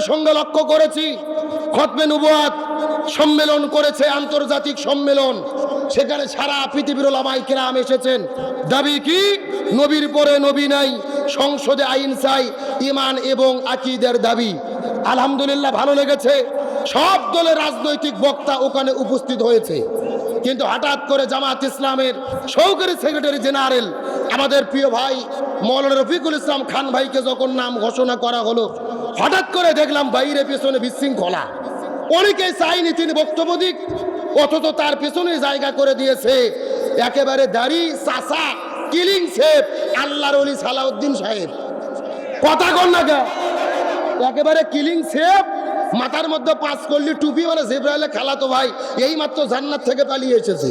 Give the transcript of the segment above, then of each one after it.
সঙ্গে লক্ষ্য করেছি খতমে নবুয়াত সম্মেলন করেছে, আন্তর্জাতিক সম্মেলন। সেখানে সারা পৃথিবীর উলামায়ে কেরাম এসেছেন। দাবি কি? নবীর পরে নবী নাই, সংসদে আইন চাই, ঈমান এবং আকীদার দাবি। আলহামদুলিল্লাহ, ভালো লেগেছে। সব দলের রাজনৈতিক বক্তা ওখানে উপস্থিত হয়েছে। কিন্তু হঠাৎ করে জামাত ইসলামের সহকারী সেক্রেটারি জেনারেল আমাদের প্রিয় ভাই মাওলানা রফিকুল ইসলাম খান ভাইকে যখন নাম ঘোষণা করা হলো, হঠাৎ করে দেখলাম বাইরে পেছনে বিশৃঙ্খলা। অনেকেই চাইনি তিনি বক্তব্য দিক, অথচ তার পেছনে জায়গা করে দিয়েছে একেবারে দাড়ি চাচা কিলিং শেফ আল্লাহর ওলি সালাউদ্দিন সাহেব। কথা কন না গা, একেবারে কিলিং শেফ, মাথার মধ্যে 5 কল্লি টুপি, মানে জিবরাইলের খালাতো ভাই, এই মাত্র জান্নাত থেকে পালিয়ে এসেছে।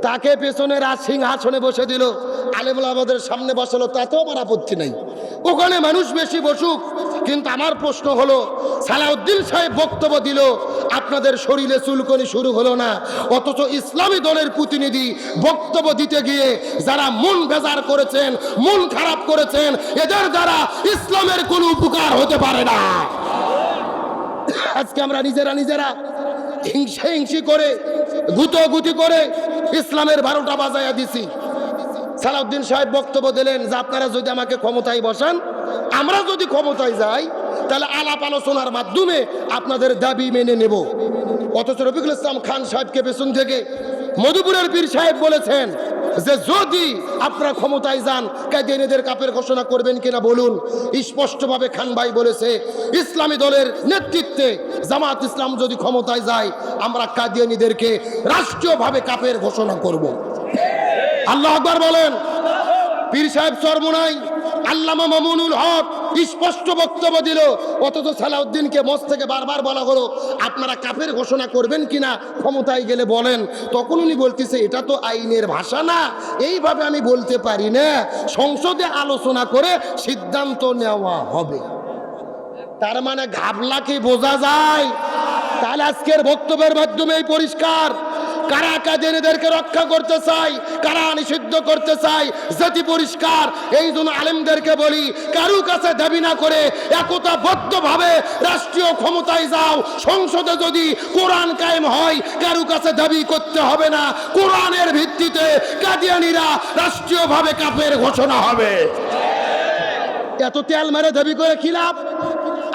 তাকে পেছনে রাজ সিংহাসনে বসে দিল, আলেমুল আমাদের সামনে বসালো, তাতেও আমার আপত্তি নাই, ওখানে মানুষ বেশি বসুক। কিন্তু আমার প্রশ্ন হলো, সালাউদ্দিন সাহেব বক্তব্য দিল, আপনাদের শরীরে চুলকনি শুরু হলো না, অথচ ইসলামী দলের প্রতিনিধি বক্তব্য দিতে গিয়ে যারা মন বেজার করেছেন, মন খারাপ করেছেন, এদের দ্বারা ইসলামের কোনো উপকার হতে পারে না। আজকে আমরা নিজেরা হিংসি করে গুতোগুতি করে ইসলামের 12টা বাজায়া দিছি। সালাউদ্দিন সাহেব বক্তব্য দিলেন যে আপনারা যদি আমাকে ক্ষমতায় বসান, আমরা যদি ক্ষমতায় যাই, তাহলে আলাপ আলোচনার মাধ্যমে আপনাদের দাবি মেনে নেব। অথচ রফিকুল ইসলাম খান সাহেবকে পেছন থেকে মধুপুরের পীর সাহেব বলেছেন যে যদি আপনারা ক্ষমতায় যান, কাদিয়ানীদের কাফের ঘোষণা করবেন কিনা বলুন। স্পষ্টভাবে খান ভাই বলেছে, ইসলামী দলের নেতৃত্বে জামাত ইসলাম যদি ক্ষমতায় যায়, আমরা কাদিয়ানীদেরকে রাষ্ট্রীয়ভাবে কাফের ঘোষণা করব। আল্লাহু আকবার বলেন। পীর সাহেব চরমোনাই আল্লামা মামুনুল হক স্পষ্ট বক্তব্য দিল, অথচ সালাউদ্দিনকে মঞ্চ থেকে বারবার বলা হলো আপনারা কাফের ঘোষণা করবেন কিনা, ক্ষমতায় গেলে বলেন। তখন উনি বলতেছে এটা তো আইনের ভাষা না, এইভাবে আমি বলতে পারি না, সংসদে আলোচনা করে সিদ্ধান্ত নেওয়া হবে। তার মানে ঘাবলা কি বোঝা যায়? তাহলে আজকের বক্তব্যের মাধ্যমে পরিষ্কার, কারা কাদিয়ানীদেরকে রক্ষা করতে চায়, কারা নিষিদ্ধ করতে চায়, জাতি পরিষ্কার। এই জন্য আলেমদেরকে বলি, কারু কাছে দাবি না করে একতাবদ্ধভাবে রাষ্ট্রীয় ক্ষমতায় যাও। সংসদে যদি কোরআন কায়েম হয়, কারু কাছে দাবি করতে হবে না, কোরআনের ভিত্তিতে কাদিয়ানীরা রাষ্ট্রীয়ভাবে কাফের ঘোষণা হবে। এত তেল মেরে দাবি করে কি লাভ?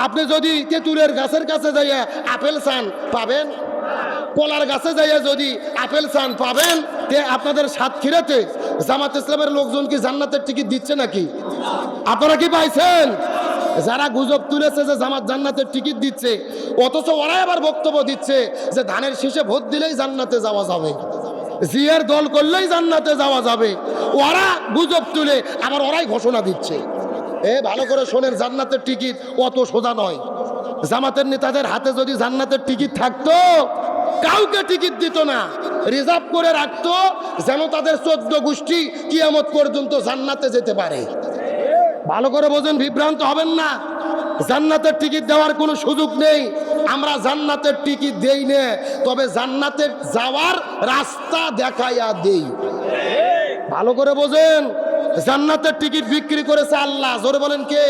আপনি যদি তেঁতুলের গাছের কাছে যাইয়া আপেল চান পাবেন, কলার গাছে যাইয়া যদি আপেল চান পাবেন। আপনাদের সাতক্ষীরাতে জামাত ইসলামের লোকজন কি জান্নাতের টিকিট দিচ্ছে নাকি? আপনারা কি পাইছেন? যারা গুজব তুলেছে যে জামাত জান্নাতের টিকিট দিচ্ছে, অথচ ওরাই আবার বক্তব্য দিচ্ছে যে ধানের শীষে ভোট দিলেই জান্নাতে যাওয়া যাবে, জিয়ার দল করলেই জান্নাতে যাওয়া যাবে। ওরা গুজব তুলে আবার ওরাই ঘোষণা দিচ্ছে। ভালো করে শোনেন, জান্নাতের টিকিট অত সোজা নয়। জামাতের নেতাদের হাতে যদি জান্নাতের টিকিট থাকতো, কাউকে টিকিট দিত না, রিজার্ভ করে রাখতো, যেন তাদের 14 গোষ্ঠী কিয়ামত পর্যন্ত জান্নাতে যেতে পারে। ভালো করে বোঝেন, বিভ্রান্ত হবেন না। জান্নাতের টিকিট দেওয়ার কোনো সুযোগ নেই। আমরা জান্নাতের টিকিট দেই না, তবে জান্নাতে যাওয়ার রাস্তা দেখাইয়া দেই। ভালো করে বোঝেন, জান্নাতের টিকিট বিক্রি করেছে আল্লাহ। জোরে বলেন কে?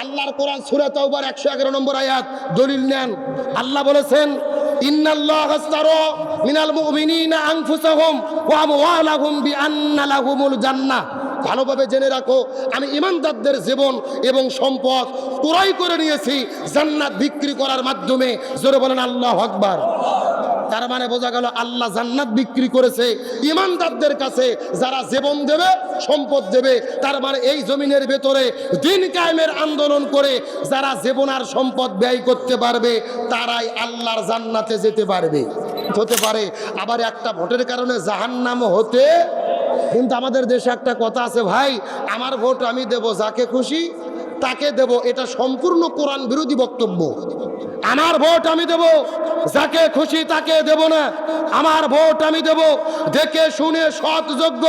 আল্লাহর কোরআন সূরা তাওবার 111 নম্বর আয়াত দলিল নেন। আল্লাহ বলেছেন, ইন্নাল্লাহা আশতারা মিনাল মুমিনিনা আনফুসাহুম ওয়া আমওয়ালাহুম বিআন্না লাহুমুল জান্নাহ। ভালোভাবে জেনে রাখো, আমি ঈমানদারদের জীবন এবং সম্পদ ক্রয় করে নিয়েছি জান্নাত বিক্রি করার মাধ্যমে। জোরে বলেন আল্লাহু আকবার। তার মানে বোঝা গেল আল্লাহ জান্নাত বিক্রি করেছে ঈমানদারদের কাছে, যারা জীবন দেবে, সম্পদ দেবে। তার মানে এই জমিনের ভেতরে দিন কায়েমের আন্দোলন করে যারা জীবন আর সম্পদ ব্যয় করতে পারবে, তারাই আল্লাহর জান্নাতে যেতে পারবে। হতে পারে আবার একটা ভোটের কারণে জাহান্নাম হতে। কিন্তু আমাদের দেশে একটা কথা আছে, ভাই আমার ভোট আমি দেব, যাকে খুশি তাকে দেব। এটা সম্পূর্ণ কোরআন বিরোধী বক্তব্য। আমার ভোট আমি দেব, যাকে খুশি তাকে দেব না। আমার ভোট আমি দেব দেখে শুনে সৎ, যোগ্য,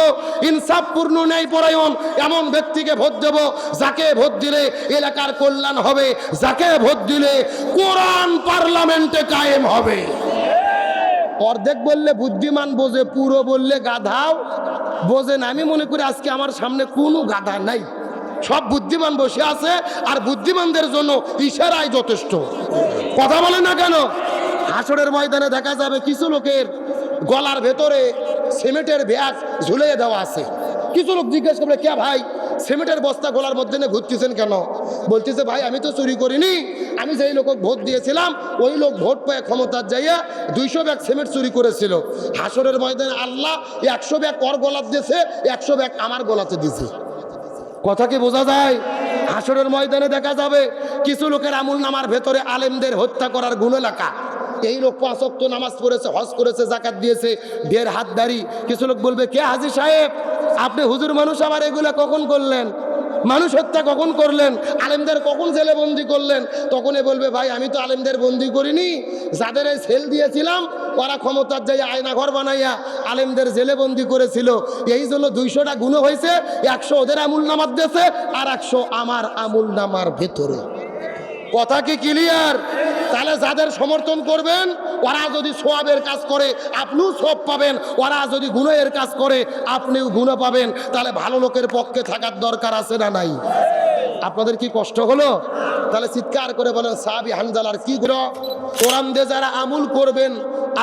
ইনসাফপূর্ণ, ন্যায়পরায়ণ এমন ব্যক্তিকে ভোট দেব, যাকে ভোট দিলে এলাকার কল্যাণ হবে, যাকে ভোট দিলে কোরআন পার্লামেন্টে কায়েম হবে। অর্ধেক বললে বুদ্ধিমান বোঝে, পুরো বললে গাধাও বোঝে না। আমি মনে করি আজকে আমার সামনে কোনো গাধা নাই। সব বুদ্ধিমান বসে আছে, আর বুদ্ধিমানদের জন্য ইশারাই যথেষ্ট। কথা বলে না কেন? হাসরের ময়দানে দেখা যাবে কিছু লোকের গলার ভেতরে সিমেন্টের ব্যাগ ঝুলিয়ে দেওয়া আছে। কিছু লোক জিজ্ঞেস করবে, কে ভাই সিমেন্টের বস্তা গলার মধ্যে নিয়ে ঘুরতেছেন কেন? বলতেছে, ভাই আমি তো চুরি করিনি, আমি যেই লোক ভোট দিয়েছিলাম ওই লোক ভোট পেয়ে ক্ষমতার যাইয়া 200 ব্যাগ সিমেন্ট চুরি করেছিল। হাসরের ময়দানে আল্লাহ 100 ব্যাগ ওর গলাতে দিয়েছে, 100 ব্যাগ আমার গলাতে দিয়েছে। কথা কি বোঝা যায়? হাসরের ময়দানে দেখা যাবে কিছু লোকের আমল নামার ভেতরে আলেমদের হত্যা করার গুণ লেখা। এই লোক 5 ওয়াক্ত নামাজ পড়েছে, হজ করেছে, জাকাত দিয়েছে, 1.5 হাত দাড়ি। কিছু লোক বলবে, কে হাজী সাহেব আপনি হুজুর মানুষ আবার এগুলা কখন করলেন? মানুষ হত্যা কখন করলেন? আলেমদের কখন জেলে বন্দি করলেন? তখনই বলবে, ভাই আমি তো আলেমদের বন্দি করিনি, যাদের এই সেল দিয়েছিলাম ওরা ক্ষমতার যাই আয়না ঘর বানাইয়া আলেমদের জেলে বন্দি করেছিল, এই জন্য 200টা গুণ হয়েছে, 100 ওদের আমুল নামার দিয়েছে আর 100 আমার আমুল নামার ভেতরে। কথা কি ক্লিয়ার? তাহলে যাদের সমর্থন করবেন ওরা যদি সওয়াবের কাজ করে আপনিও সওয়াব পাবেন, ওরা যদি গুনাহের কাজ করে আপনিও গুনাহ পাবেন। তাহলে ভালো লোকের পক্ষে থাকার দরকার আছে না নাই? আপনাদের কি কষ্ট হলো? তাহলে চিৎকার করে বলেন, সাহাবী হানজালার কি গুনাহ? কোরআন দিয়ে যারা আমল করবেন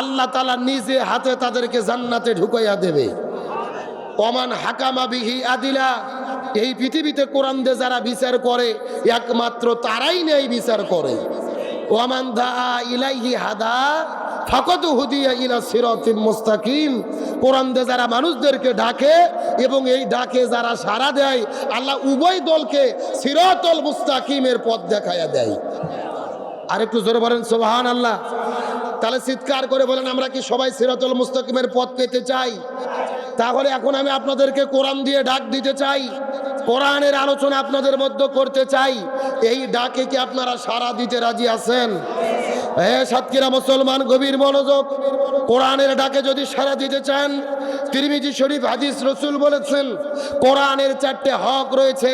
আল্লাহ তাআলা নিজে হাতে তাদেরকে জান্নাতে ঢুকাইয়া দেবে। ওমান হাকামা বিহি আদিলা, এই পৃথিবীতে কোরআন দিয়ে যারা বিচার করে একমাত্র তারাই নেই বিচার করে। ওয়ামান দাআ ইলাইহি হাদা ফাকাদ হুদিয়া ইলা সিরাতিম মুস্তাকিম, কোরআন দিয়ে যারা মানুষদেরকে ডাকে এবং এই ডাকে যারা সাড়া দেয় আল্লাহ উভয় দলকে সিরাতুল মুস্তাকিমের পথ দেখায়া দেয়। আর একটু জোরে বলেন সুবহানাল্লাহ। তাহলে চিৎকার করে বলেন, আমরা কি সবাই সিরাতুল মুস্তাকিমের পথ পেতে চাই? তাহলে এখন আমি আপনাদেরকে কোরআন দিয়ে ডাক দিতে চাই, কোরআনের আলোচনা আপনাদের মধ্যে করতে চাই। এই ডাকে কি আপনারা সাড়া দিতে রাজি আছেন? সাতক্ষীরা মুসলমান গভীর মনোযোগ, কোরআনের ডাকে যদি সাড়া দিতে চান, তিরমিজি শরীফ হাদিস রসুল বলেছেন কোরআনের 4টে হক রয়েছে,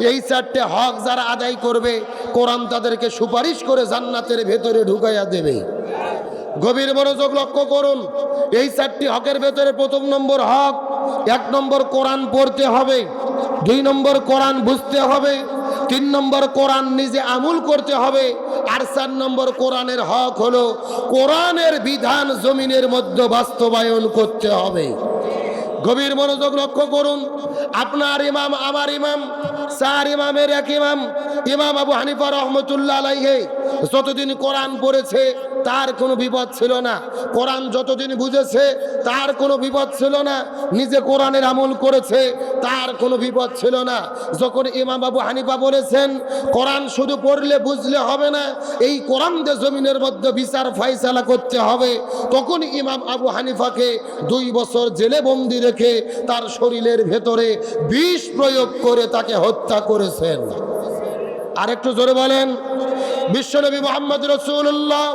এই 4টে হক যারা আদায় করবে কোরআন তাদেরকে সুপারিশ করে জান্নাতের ভেতরে ঢুকাইয়া দেবে। গভীর মনোযোগ লক্ষ্য করুন, এই 4টি হকের ভেতরে প্রথম নম্বর হক, 1 নম্বর কোরআন পড়তে হবে, 2 নম্বর কোরআন বুঝতে হবে, 3 নম্বর কোরআন নিজে আমল করতে হবে, আর 4 নম্বর কোরআনের হক হলো কোরআনের বিধান জমিনের মধ্যে বাস্তবায়ন করতে হবে। গভীর মনোযোগ লক্ষ্য করুন, আপনার ইমাম আমার ইমাম 4 ইমামের এক ইমাম, ইমাম আবু হানিফা রহমতুল্লাহ আলাইহি যতদিন কোরআন পড়েছে তার কোনো বিপদ ছিল না, কোরআন যতদিন বুঝেছে তার কোনো বিপদ ছিল না, নিজে কোরআনের আমল করেছে তার কোনো বিপদ ছিল না। যখন ইমাম আবু হানিফা বলেছেন কোরআন শুধু পড়লে বুঝলে হবে না, এই কোরআন দিয়ে জমিনের মধ্যে বিচার ফায়সালা করতে হবে, তখন ইমাম আবু হানিফাকে 2 বছর জেলে বন্দি রেখে তার শরীরের ভেতরে বিষ প্রয়োগ করে তাকে হত্যা করেছেন। আর একটু জোরে বলেন, বিশ্বনবী মুহাম্মদ রাসূলুল্লাহ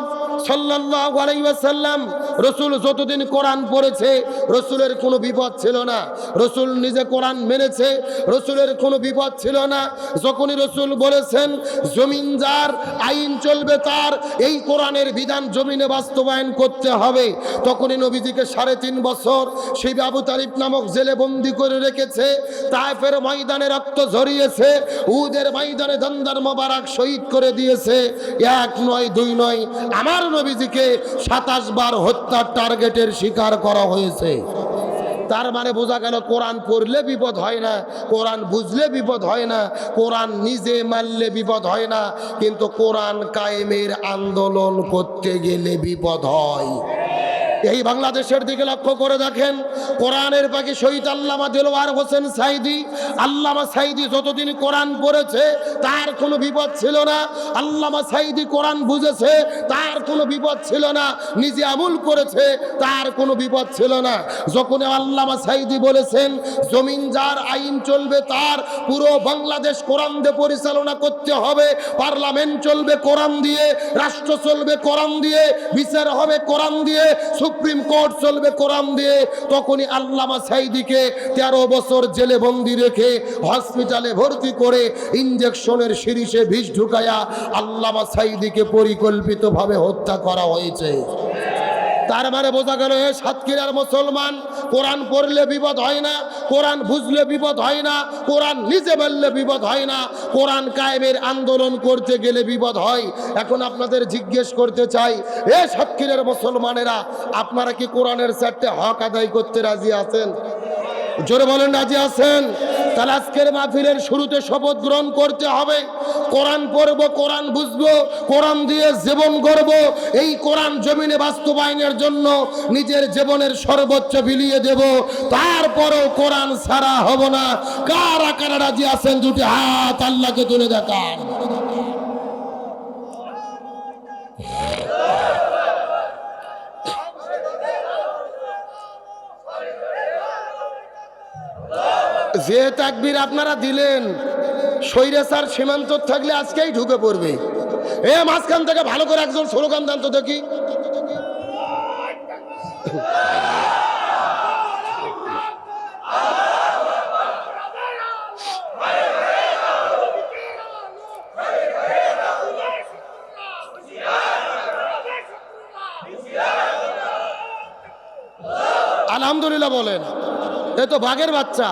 সাল্লাল্লাহু আলাইহি ওয়াসাল্লাম রাসূল যতদিন কোরআন পড়েছে রাসূলের কোনো বিপদ ছিল না, রাসূল নিজে কোরআন মেনেছে, রাসূলের কোনো বিপদ ছিল না। যখনই রাসূল বলেছেন জমিন যার আইন চলবে তার, এই কোরআনের বিধান জমিনে বাস্তবায়ন করতে হবে, তখনই নবীজিকে 3.5 বছর সেই আবু তালিব নামক জেলে বন্দি করে রেখেছে। তায়েফের ময়দানে রক্ত ঝরিয়েছে, উহুদের ময়দানে দন্দর মোবারক শহীদ করে দিয়েছে। 1 নয় 2 নয়, আমার নবীজিকে 27 বার হত্যার টার্গেটের শিকার করা হয়েছে। তার মানে বোঝা গেল কোরআন পড়লে বিপদ হয় না, কোরআন বুঝলে বিপদ হয় না, কোরআন নিজে মানলে বিপদ হয় না, কিন্তু কোরআন কায়েমের আন্দোলন করতে গেলে বিপদ হয়। এই বাংলাদেশের দিকে লক্ষ্য করে দেখেন, কোরআনের পাখি শহীদ আল্লামা দেলোয়ার হোসেন সাইদি, আল্লামা সাইদি যতদিন কোরআন পড়েছে তার কোনো বিপদ ছিল না, আল্লামা সাইদি কোরআন বুঝেছে তার কোনো বিপদ ছিল না, নিজে আমল করেছে তার কোনো বিপদ ছিল না। যখন আল্লামা সাইদি বলেছেন জমিন যার আইন চলবে তার, পুরো বাংলাদেশ কোরআন দিয়ে পরিচালনা করতে হবে, পার্লামেন্ট চলবে কোরআন দিয়ে, রাষ্ট্র চলবে কোরআন দিয়ে, বিচার হবে কোরআন দিয়ে, সুপ্রিম কোর্ট চলবে কোরআন দিয়ে, তখনই আল্লামা সাইদিকে 13 বছর জেলে বন্দি রেখে হসপিটালে ভর্তি করে ইনজেকশনের শিরিষে বিষ ঢুকায়া আল্লামা সাইদিকে পরিকল্পিতভাবে হত্যা করা হয়েছে। তার মানে বোঝা গেল এ সাতক্ষীরার মুসলমান, কোরআন পড়লে বিপদ হয় না, কোরআন বুঝলে বিপদ হয় না, কোরআন নিজে বললে বিপদ হয় না, কোরআন কায়েমের আন্দোলন করতে গেলে বিপদ হয়। এখন আপনাদের জিজ্ঞেস করতে চাই, এ সাতক্ষীরার মুসলমানেরা, আপনারা কি কোরআনের 4টে হক আদায় করতে রাজি আছেন? জোরে বলেন রাজি আছেন? তাহলে আজকের মাহফিলের শুরুতে শপথ গ্রহণ করতে হবে, কোরআন পড়ব, কোরআন বুঝবো, কোরআন দিয়ে জীবন গড়ব। এই কোরআন জমিনে বাস্তবায়নের জন্য নিজের জীবনের সর্বোচ্চ বিলিয়ে দেব, তারপরও কোরআন ছাড়া হব না। কারা কারা রাজি আছেন দুটি হাত আল্লাহকে তুলে দেখান। যে তাকবীর আপনারা দিলেন, স্বৈরাচার সীমান্ত থাকলে আজকেই ঢুকে পড়বে। এ মাঝখান থেকে ভালো করে একজন স্লোগান দেন তো দেখি। আলহামদুলিল্লাহ বলেন। এ তো বাঘের বাচ্চা,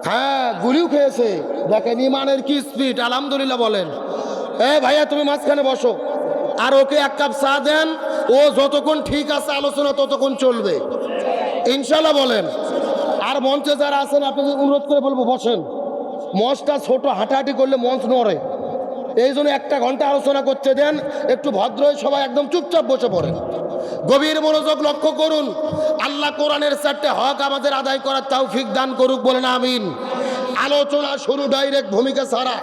হ্যাঁ গুলিও খেয়েছে, দেখেন ইমানের কি স্পিড। আলহামদুলিল্লাহ বলেন। এ ভাইয়া তুমি মাঝখানে বসো, আর ওকে 1 কাপ চা দেন, ও যতক্ষণ ঠিক আছে আলোচনা ততক্ষণ চলবে ইনশাল্লাহ বলেন। আর মঞ্চে যারা আছেন আপনাদের অনুরোধ করে বলবো বসেন, মঞ্চটা ছোট, হাঁটাহাঁটি করলে মঞ্চ নড়ে, এই জন্য 1টা ঘন্টা আলোচনা করতে দেন। একটু ভদ্র হয়ে সবাই একদম চুপচাপ বসে পড়েন, গভীর মনোযোগ লক্ষ্য করুন। আল্লাহ কোরআনের 4টে হক আমাদের আদায় করার তৌফিক দান করুক, বলেন আমিন। আলোচনা শুরু ডাইরেক্ট ভূমিকা ছাড়া।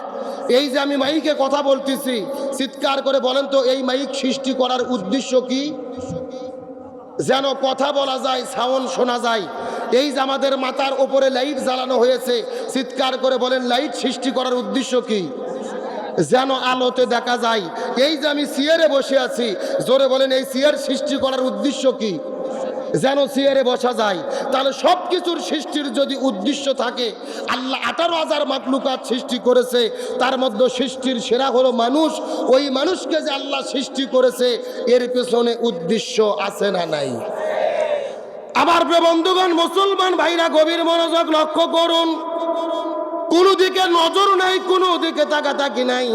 এই যে আমি মাইকে কথা বলতেছি, চিৎকার করে বলেন তো এই মাইক সৃষ্টি করার উদ্দেশ্য কি? যেন কথা বলা যায়, সাউন্ড শোনা যায়। এই যে আমাদের মাথার ওপরে লাইট জ্বালানো হয়েছে, চিৎকার করে বলেন লাইট সৃষ্টি করার উদ্দেশ্য কি? যেন আলোতে দেখা যায়। এই যে আমি চেয়ারে বসে আছি, জোরে বলেন এই চেয়ার সৃষ্টি করার উদ্দেশ্য কি? যেন চেয়ারে বসা যায়। তাহলে সব কিছুর সৃষ্টির যদি উদ্দেশ্য থাকে, আল্লাহ 18,000 মাখলুকাত সৃষ্টি করেছে, তার মধ্যে সৃষ্টির সেরা হলো মানুষ। ওই মানুষকে যে আল্লাহ সৃষ্টি করেছে, এর পেছনে উদ্দেশ্য আছে না নাই? আমার প্রিয় বন্ধুগণ, মুসলমান ভাইরা গভীর মনোযোগ লক্ষ্য করুন। কোনো দিকে নজর নাই, কোনো দিকে তাকাতাকি নাই।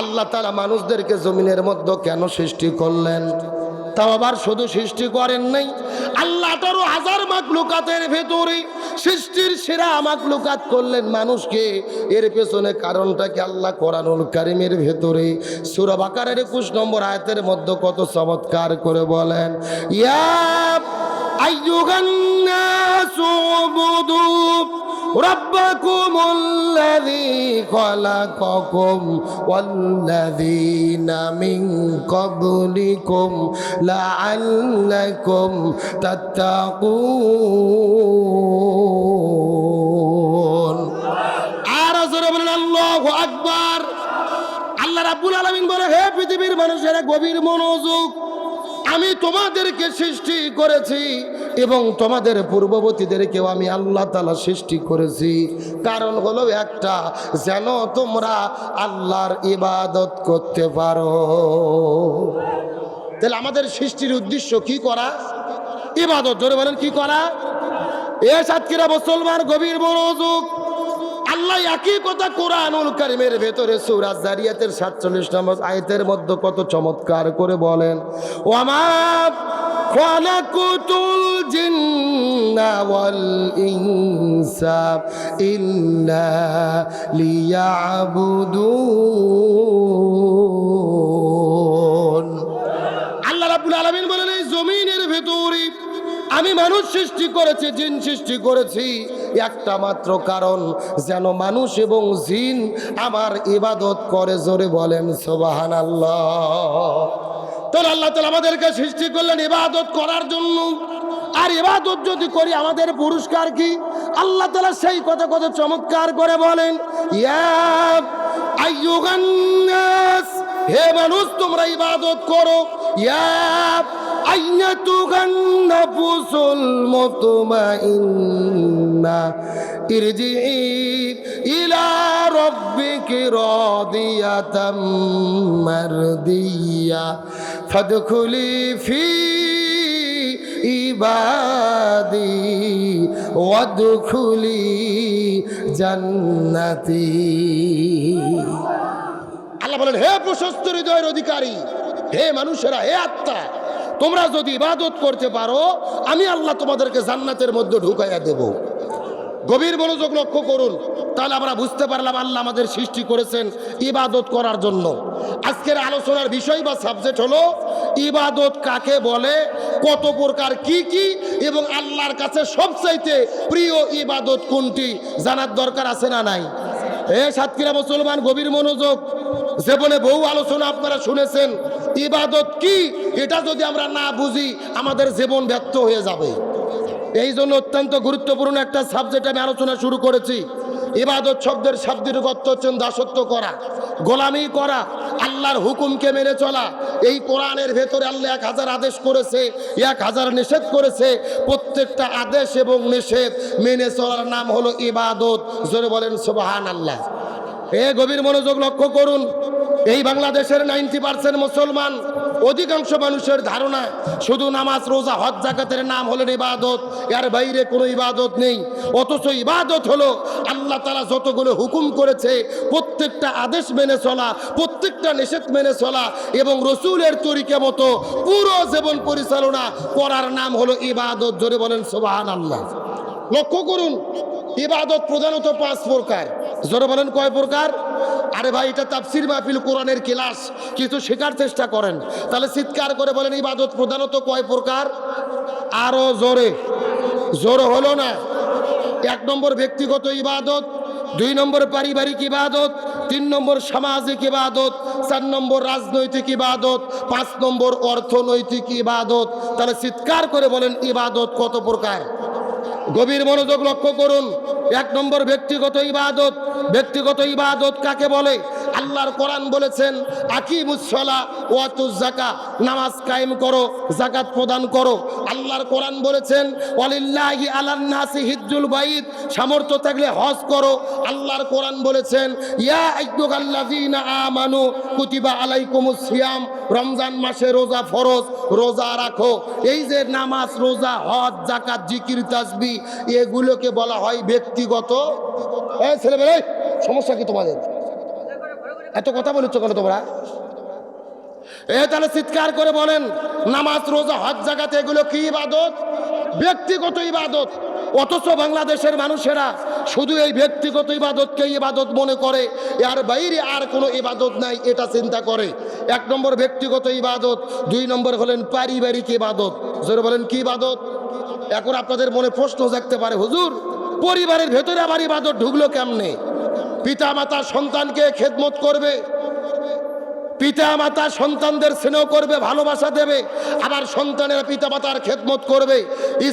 আল্লাহ তাআলা মানুষদেরকে জমিনের মধ্যে কেন সৃষ্টি করলেন? তাও আবার শুধু সৃষ্টি করেন নাই, আল্লাহ 18,000 মাখলুকাতের ভেতরে সৃষ্টির সেরা মাখলুকাত করলেন মানুষকে। এর পেছনে কারণটাকে আল্লাহ কোরআনুল কারীমের ভেতরে সূরা বাকারার 21 নম্বর আয়াতের মধ্যে কত চমৎকার করে বলেন, ইয়া আইয়ুহান নাসু উবুদু রাব্বাকুমুল্লাযী খালাকাকুম ওয়াল্লাযীনা মিন ক্বাবলিকুম লাআল্লাকুম তাত্তাকুন। আর জোরে বলেন আল্লাহু আকবার। আল্লাহ রাব্বুল আলামিন বলে, হে পৃথিবীর মানুষেরা গভীর মনোযোগ, আমি তোমাদেরকে সৃষ্টি করেছি এবং তোমাদের পূর্ববর্তীদেরকেও আমি আল্লাহ তাআলা সৃষ্টি করেছি। কারণ হলো একটা, যেন তোমরা আল্লাহর ইবাদত করতে পারো। তাহলে আমাদের সৃষ্টির উদ্দেশ্য কি করা? ইবাদত। জোরে বলেন কি করা? এ সাতক্ষীরা মুসলমান গভীর মনোযোগ। আল্লাহ একই কথা কোরআনুল কারীমের ভেতরে সূরা যারিয়াতের 47 নম্বর আয়াতের মধ্যে কত চমৎকার করে বলেন, ওয়ামা খালাকুতুল জিন্না ওয়াল ইনসা ইল্লা লিয়াবুদুন। আল্লাহ রাব্বুল আলামিন বলেন, এই জমিনের ভেতরে আমি মানুষ সৃষ্টি করেছি, জিন সৃষ্টি করেছি একটা মাত্র কারণ, যেন মানুষ এবং জিন আমার ইবাদত করে। জোরে বলেন সুবহানাল্লাহ। তো আল্লাহ তাআলা আমাদেরকে সৃষ্টি করলেন ইবাদত করার জন্য। আর ইবাদত যদি করি আমাদের পুরস্কার কি? আল্লাহ তাআলা সেই কথা কত চমৎকার করে বলেন, ইয়া আইয়ুহান নাস, হে মানুষ তোমরা ইবাদত করো। ইয়া আইয়াতুহান নাফসুল মুতমাইন্না ইরজিই ইলা রাব্বিকি রাদিয়াতাম মারদিয়া ফাদখুলি ফি ইবাদি ওয়াদখুলি জান্নাতি। আল্লাহ বলেন, হে প্রশস্ত হৃদয়ের অধিকারী, হে মানুষেরা, হে আত্মা, তোমরা যদি ইবাদত করতে পারো আমি আল্লাহ তোমাদেরকে জান্নাতের মধ্যে ঢুকাইয়া দেব। গভীর মনোযোগ লক্ষ্য করুন, তাহলে আমরা বুঝতে পারলাম আল্লাহ আমাদের সৃষ্টি করেছেন ইবাদত করার জন্য। আজকের আলোচনার বিষয় বা সাবজেক্ট হলো ইবাদত কাকে বলে, কত প্রকার, কি কি, এবং আল্লাহর কাছে সবচাইতে প্রিয় ইবাদত কোনটি জানার দরকার আছে না নাই? সাতক্ষীরা মুসলমান, গভীর মনোযোগ। জীবনে বহু আলোচনা আপনারা শুনেছেন, ইবাদত কি এটা যদি আমরা না বুঝি আমাদের জীবন ব্যর্থ হয়ে যাবে। এই জন্য অত্যন্ত গুরুত্বপূর্ণ একটা সাবজেক্ট আমি আলোচনা শুরু করেছি। ইবাদত শব্দের শাব্দিক অর্থ হচ্ছে দাসত্ব করা, গোলামি করা, আল্লাহর হুকুমকে মেনে চলা। এই কোরআনের ভেতরে আল্লাহ 1000 আদেশ করেছে, 1000 নিষেধ করেছে। প্রত্যেকটা আদেশ এবং নিষেধ মেনে চলার নাম হলো ইবাদত। জোরে বলেন সুবহানাল্লাহ। গভীর মনোযোগ লক্ষ্য করুন। এই বাংলাদেশের 90% মুসলমান, অধিকাংশ মানুষের ধারণা শুধু নামাজ, রোজা, হজ, যাকাতের নাম হলেন ইবাদত, এর বাইরে কোনো ইবাদত নেই। অথচ ইবাদত হলো আল্লাহ তাআলা যতগুলো হুকুম করেছে প্রত্যেকটা আদেশ মেনে চলা, প্রত্যেকটা নিষেধ মেনে চলা এবং রসুলের তরিকা মতো পুরো জীবন পরিচালনা করার নাম হলো ইবাদত। জোরে বলেন সুবহানাল্লাহ। লক্ষ্য করুন, ইবাদত প্রধানত 5 প্রকার। জোরে বলেন কয় প্রকার? আরে ভাই, এটা তাফসীর মাহফিল, কোরআনের ক্লাস, কিছু শেখার চেষ্টা করেন। তাহলে চিৎকার করে বলেন ইবাদত প্রধানত কয় প্রকার? আরো জোরে, জোর হলো না। 1 নম্বর ব্যক্তিগত ইবাদত, 2 নম্বর পারিবারিক ইবাদত, 3 নম্বর সামাজিক ইবাদত, 4 নম্বর রাজনৈতিক ইবাদত, 5 নম্বর অর্থনৈতিক ইবাদত। তাহলে চিৎকার করে বলেন ইবাদত কত প্রকার? গভীর মনোযোগ লক্ষ্য করুন। 1 নম্বর ব্যক্তিগত ইবাদত। ব্যক্তিগত ইবাদত কাকে বলে? আল্লাহর কোরআন বলেছেন আকিমুস সালাহ ওয়া আতুজ যাকাত, নামাজ কায়েম করো, যাকাত প্রদান করো। আল্লাহর কোরআন বলেছেন ওয়ালিল্লাহি আলান নাসি হিজ্জুল বাইত, সামর্থ্য থাকলে হজ করো। আল্লাহর কোরআন বলেছেন ইয়া আইয়ুহাল্লাযীনা আমানু কুতিবা আলাইকুমুস সিয়াম, রমজান মাসে রোজা ফরজ, রোজা রাখো। এই যে নামাজ, রোজা, হজ, যাকাত, জিকির, তাসবিহ, এগুলোকে বলা হয় ব্যক্তিগত। ছেলেমেয়ে, সমস্যা কি তোমাদের? এত কথা বলেছো কেন তোমরা? তাহলে চিৎকার করে বলেন নামাজ, রোজা, হজ, যাকাত এগুলো কি ইবাদত? ব্যক্তিগত ইবাদত। অথচ বাংলাদেশের মানুষেরা শুধু এই ব্যক্তিগত ইবাদতকে ইবাদত মনে করে, এর বাইরে আর কোনো ইবাদত নাই, এটা চিন্তা করে। 1 নম্বর ব্যক্তিগত ইবাদত। 2 নম্বর হলেন পারিবারিক ইবাদত। জোরে বলেন কি ইবাদত? এখন আপনাদের মনে প্রশ্ন জাগতে পারে, হুজুর পরিবারের ভেতরে আবার ইবাদত ঢুকলো কেমনে? পিতা মাতা সন্তানকে খেদমত করবে, পিতা মাতা সন্তানদের স্নেহ করবে, ভালোবাসা দেবে, আবার সন্তানেরা পিতা মাতার খেদমত করবে,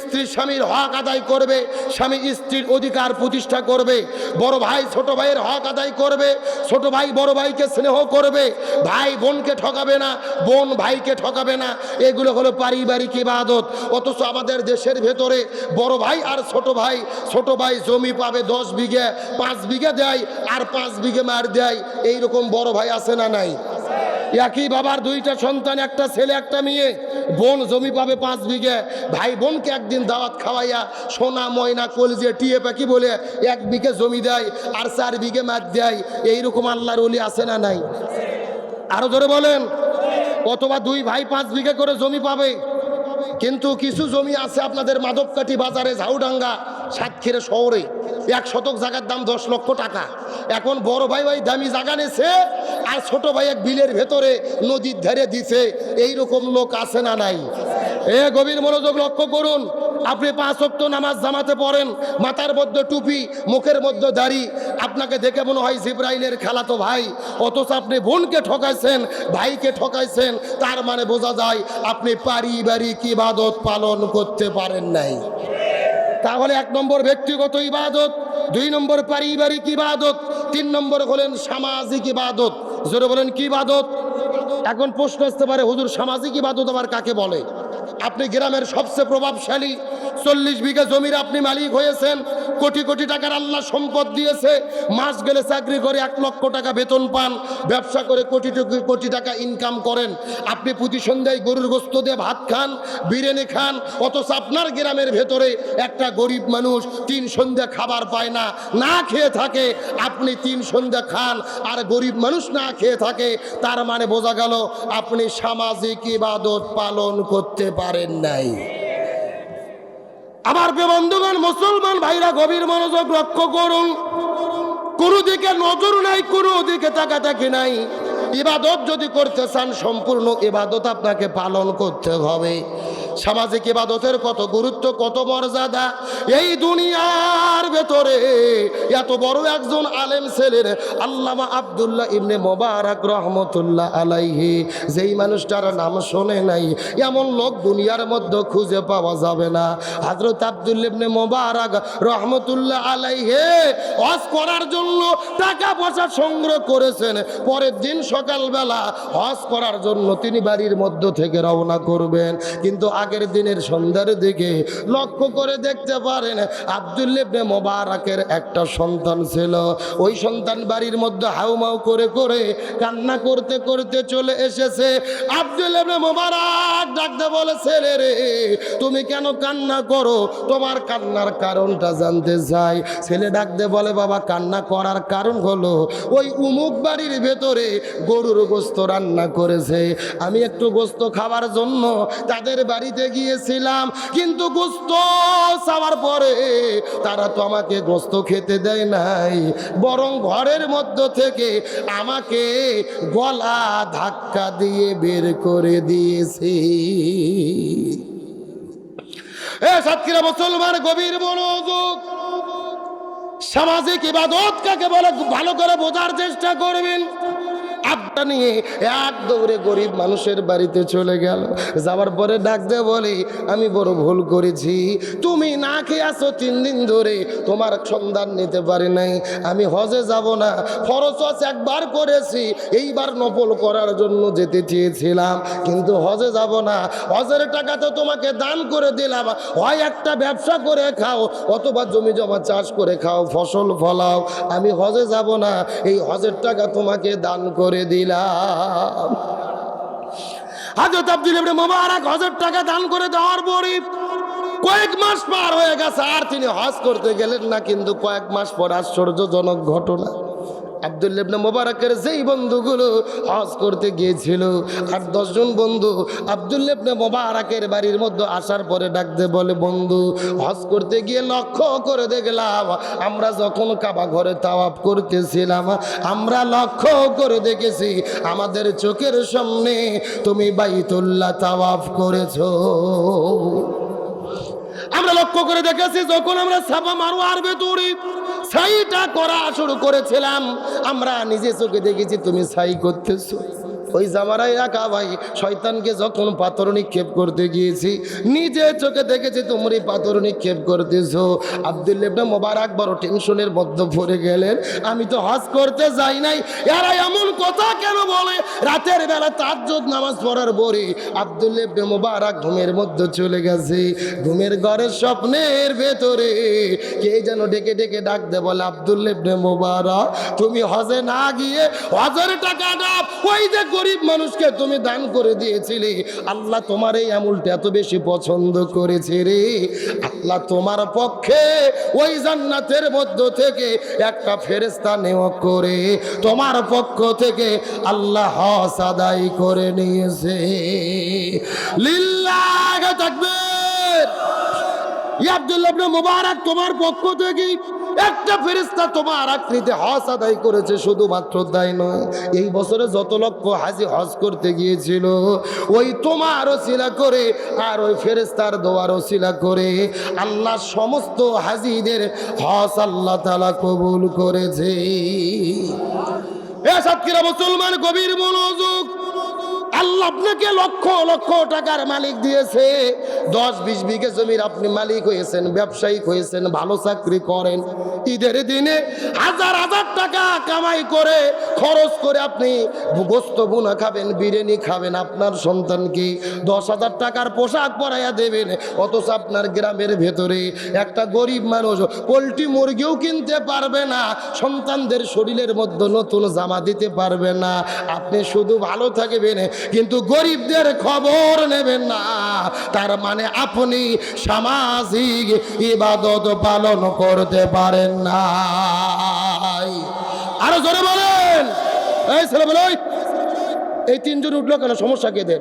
স্ত্রী স্বামীর হক আদায় করবে, স্বামী স্ত্রীর অধিকার প্রতিষ্ঠা করবে, বড় ভাই ছোট ভাইয়ের হক আদায় করবে, ছোট ভাই বড় ভাইকে স্নেহ করবে, ভাই বোনকে ঠকাবে না, বোন ভাইকে ঠকাবে না। এগুলো হলো পারিবারিক ইবাদত। অথচ আমাদের দেশের ভেতরে বড় ভাই আর ছোট ভাই জমি পাবে 10 বিঘে, 5 বিঘে দেয় আর 5 বিঘে মার দেয়। এইরকম বড় ভাই আছে না নাই? একই বাবার 2টা সন্তান, একটা ছেলে একটা মেয়ে, বোন জমি পাবে 5 বিঘে, ভাই বোনকে একদিন দাওয়াত খাওয়াইয়া সোনা ময়না কলিজে টিয়ে পাখি বলে 1 বিঘে জমি দেয় আর 4 বিঘে মাছ দেয়। এইরকম আল্লাহর ওলি আছে না নাই? আরো জোরে বলেন। অথবা 2 ভাই 5 বিঘে করে জমি পাবে, কিন্তু কিছু জমি আছে আপনাদের মাধবকাঠি বাজারে, ঝাউডাঙ্গা, সাতক্ষীরা শহরে 1 শতক জায়গার দাম 10 লক্ষ টাকা। এখন বড় ভাই ওই দামি জায়গা নেছে আর ছোট ভাই এক বিলের ভেতরে নদীর ধারে দিছে। এইরকম লোক আছে না নাই? গভীর মনোযোগ লক্ষ্য করুন। আপনি 5 ওয়াক্ত নামাজ জামাতে পড়েন, মাথার মধ্যে টুপি, মুখের মধ্যে দাড়ি, আপনাকে দেখে মনে হয় জিবরাইলের খালাতো ভাই, অথচ আপনি বোনকে ঠকাইছেন, ভাইকে ঠকাইছেন। তার মানে বোঝা যায় আপনি পারিবারিক ইবাদত পালন করতে পারেন নাই। তাহলে 1 নম্বর ব্যক্তিগত ইবাদত, 2 নম্বর পারিবারিক ইবাদত, 3 নম্বর হলেন সামাজিক ইবাদত। জোরে বলেন কি ইবাদত? এখন প্রশ্ন আসতে পারে, হুজুর সামাজিক ইবাদত আবার কাকে বলে? আপনি গ্রামের সবচেয়ে প্রভাবশালী 40 বিঘা জমির আপনি মালিক হয়েছেন, কোটি কোটি টাকার আল্লাহ সম্পদ দিয়েছে, মাস গেলে চাকরি করে 1 লক্ষ টাকা বেতন পান, ব্যবসা করে কোটি কোটি টাকা ইনকাম করেন। আপনি প্রতি সন্ধ্যায় গরুর গোশত দিয়ে ভাত খান, বিরিয়ানি খান, অথচ আপনার গ্রামের ভেতরে একটা গরিব মানুষ 3 সন্ধ্যা খাবার পায় না, না খেয়ে থাকে। আপনি 3 সন্ধ্যা খান আর গরিব মানুষ না খেয়ে থাকে, তার মানে বোঝা গেল আপনি সামাজিক ইবাদত পালন করতে পারেন নাই। আমার প্রিয় বন্ধুগণ, মুসলমান ভাইরা গভীর মনোযোগ লক্ষ্য করুন। কোনো দিকে নজর নাই, কোনো দিকে তাকাতাকি নাই। ইবাদত যদি করতে চান, সম্পূর্ণ ইবাদত আপনাকে পালন করতে হবে। সামাজিক ইবাদতের কত গুরুত্ব, কত মর্যাদা। এই দুনিয়ার ভেতরে এত বড় একজন আলেম ছিলেন আল্লামা আব্দুল্লাহ ইবনে মোবারক রহমতুল্লাহ আলাইহি। যেই মানুষটার নাম শোনে নাই এমন লোক দুনিয়ার মধ্যে খুঁজে পাওয়া যাবে না। হযরত আব্দুল্লাহ ইবনে মোবারক রহমতুল্লাহ আলাইহি হজ করার জন্য টাকা পয়সা সংগ্রহ করেছেন। পরের দিন সকালবেলা হজ করার জন্য তিনি বাড়ির মধ্য থেকে রওনা করবেন, কিন্তু আগের দিনের সন্ধ্যার দিকে লক্ষ্য করে দেখতে পারেন আব্দুল্লাহ ইবনে মোবারকের একটা সন্তান ছিল। ওই সন্তান বাড়ির মধ্যে হাউমাউ করে করে কান্না করতে করতে চলে এসেছে। আব্দুল্লাহ ইবনে মোবারক ডাকতে বলে, ছেলে রে তুমি কেন কান্না করো? তোমার কান্নার কারণটা জানতে চাই। ছেলে ডাকতে বলে, বাবা কান্না করার কারণ হলো ওই উমুক বাড়ির ভেতরে গরুর গোশত রান্না করেছে। আমি একটু গোশত খাওয়ার জন্য তাদের বাড়িতে গিয়েছিলাম, কিন্তু গোশত চাওয়ার পরে তারা তো আমাকে গোশত খেতে দেয় নাই, বরং ঘরের মধ্য থেকে আমাকে গলা ধাক্কা দিয়ে বের করে দিয়েছে। সাতক্ষীরা মুসলমান গভীর মনোযোগ। সামাজিক ইবাদত কাকে বলে ভালো করে বোঝার চেষ্টা করবেন। আড্ডা নিয়ে এক দৌড়ে গরিব মানুষের বাড়িতে চলে গেল। যাওয়ার পরে ডাক দিয়ে বলে, আমি বড় ভুল করেছি, তুমি না খেয়ে আসো 3 দিন ধরে, তোমার সন্ধান নিতে পারি নাই। আমি হজে যাব না, ফরজ হজ একবার করেছি, এইবার নফল করার জন্য যেতে চেয়েছিলাম, কিন্তু হজে যাব না। হজের টাকা তো তোমাকে দান করে দিলাম, হয় একটা ব্যবসা করে খাও অথবা জমি জমা চাষ করে খাও, ফসল ফলাও। আমি হজে যাব না, এই হজের টাকা তোমাকে দান করে দিলাম। হযরত আব্দুল্লাহ ইবনে মোবারক হজের টাকা দান করে দেওয়ার পরে কয়েক মাস পার হয়ে গেছে, আর তিনি হজ করতে গেলেন না। কিন্তু কয়েক মাস পর আশ্চর্যজনক ঘটনা, আব্দুল্লাহ ইবনে মোবারকের যেই বন্ধুগুলো হজ করতে গিয়েছিল 8-10 জন বন্ধু আব্দুল্লাহ ইবনে মোবারকের বাড়ির মধ্যে আসার পরে ডাকতে বলে, বন্ধু হজ করতে গিয়ে লক্ষ্য করে দেখলাম আমরা যখন কাবা ঘরে তাওয়াফ করতেছিলাম, আমরা লক্ষ্য করে দেখেছি আমাদের চোখের সামনে তুমি বাইতুল্লাহ তাওয়াফ করেছো। আমরা লক্ষ্য করে দেখেছি যখন আমরা সাফা মারওয়ার ভেতরে সাইটা করা শুরু করেছিলাম, আমরা নিজে চোখে দেখেছি তুমি সাই করতেছো। ওই জামারাই রাখা ভাই শয়তানকে যখন পাথর নিক্ষেপ করতে গিয়েছি, নিজে চোখে দেখেছি তোমরা পাথর নিক্ষেপ করতেছো। আব্দুল্লাহ ইবনে মোবারক বড় টেনশনের মধ্যে পড়ে গেলেন, আমি তো হজ করতে যাই নাই, এরা এমন কথা কেন বলে? রাতের বেলা তাহাজ্জুদ নামাজ পড়ার পরে আব্দুল্লাহ ইবনে মোবারক ঘুমের মধ্যে চলে গেছে। ঘুমের ঘরের স্বপ্নের ভেতরে কে যেন ডেকে ডেকে ডাক দে বলে, আব্দুল্লাহ ইবনে মোবারক তুমি হজে না গিয়ে হজের টাকাটা ওই যে গরিব মানুষকে তুমি দান করে দিয়েছিলে, আল্লাহ তোমার এই আমলটা এত বেশি পছন্দ করেছে রে, আল্লাহ তোমার পক্ষে ওই জান্নাতের মধ্য থেকে একটা ফেরেশতা নিয়োগ করে তোমার পক্ষ থেকে আল্লাহ হজ আদায় করে নিয়েছে। লিল্লাহি তাকবীর। আব্দুল্লাহ ইবনে মোবারক তোমার পক্ষ থেকে একটা ফেরেশতা তোমার আকৃতিতে হজ আদায় করেছে। শুধুমাত্র তাই নয়, এই বছরে যত লক্ষ হাজি হজ করতে গিয়েছিল ওই তোমার ওসিলা করে আর ওই ফেরেশতার দোয়ার ওসিলা করে আল্লাহ সমস্ত হাজিদের হজ আল্লাহ তাআলা কবুল করেছে। এ সাতক্ষীরা মুসলমান গভীর মনোযোগ। আল্লাহ আপনাকে লক্ষ লক্ষ টাকার মালিক দিয়েছে, 10-20 বিঘে জমির আপনি মালিক হয়েছেন, ব্যবসায়িক হয়েছেন, ভালো চাকরি করেন, ঈদের দিনে হাজার হাজার টাকা কামাই করে খরচ করে আপনি গোস্ত ভুনা খাবেন, বিরিয়ানি খাবেন, আপনার সন্তানকে 10,000 টাকার পোশাক পরাইয়া দেবেন, অথচ আপনার গ্রামের ভেতরে একটা গরিব মানুষ পোল্ট্রি মুরগিও কিনতে পারবে না, সন্তানদের শরীরের মধ্যে নতুন জামা দিতে পারবে না। আপনি শুধু ভালো থাকবেন কিন্তু গরিবদের খবর নেবেন না, তার মানে আপনি সামাজিক ইবাদত পালন করতে পারেন না। আরো জোরে বলেন। এই ছেলে বলে, এই তিনজন উঠলো কেন? সমস্যা কেদের?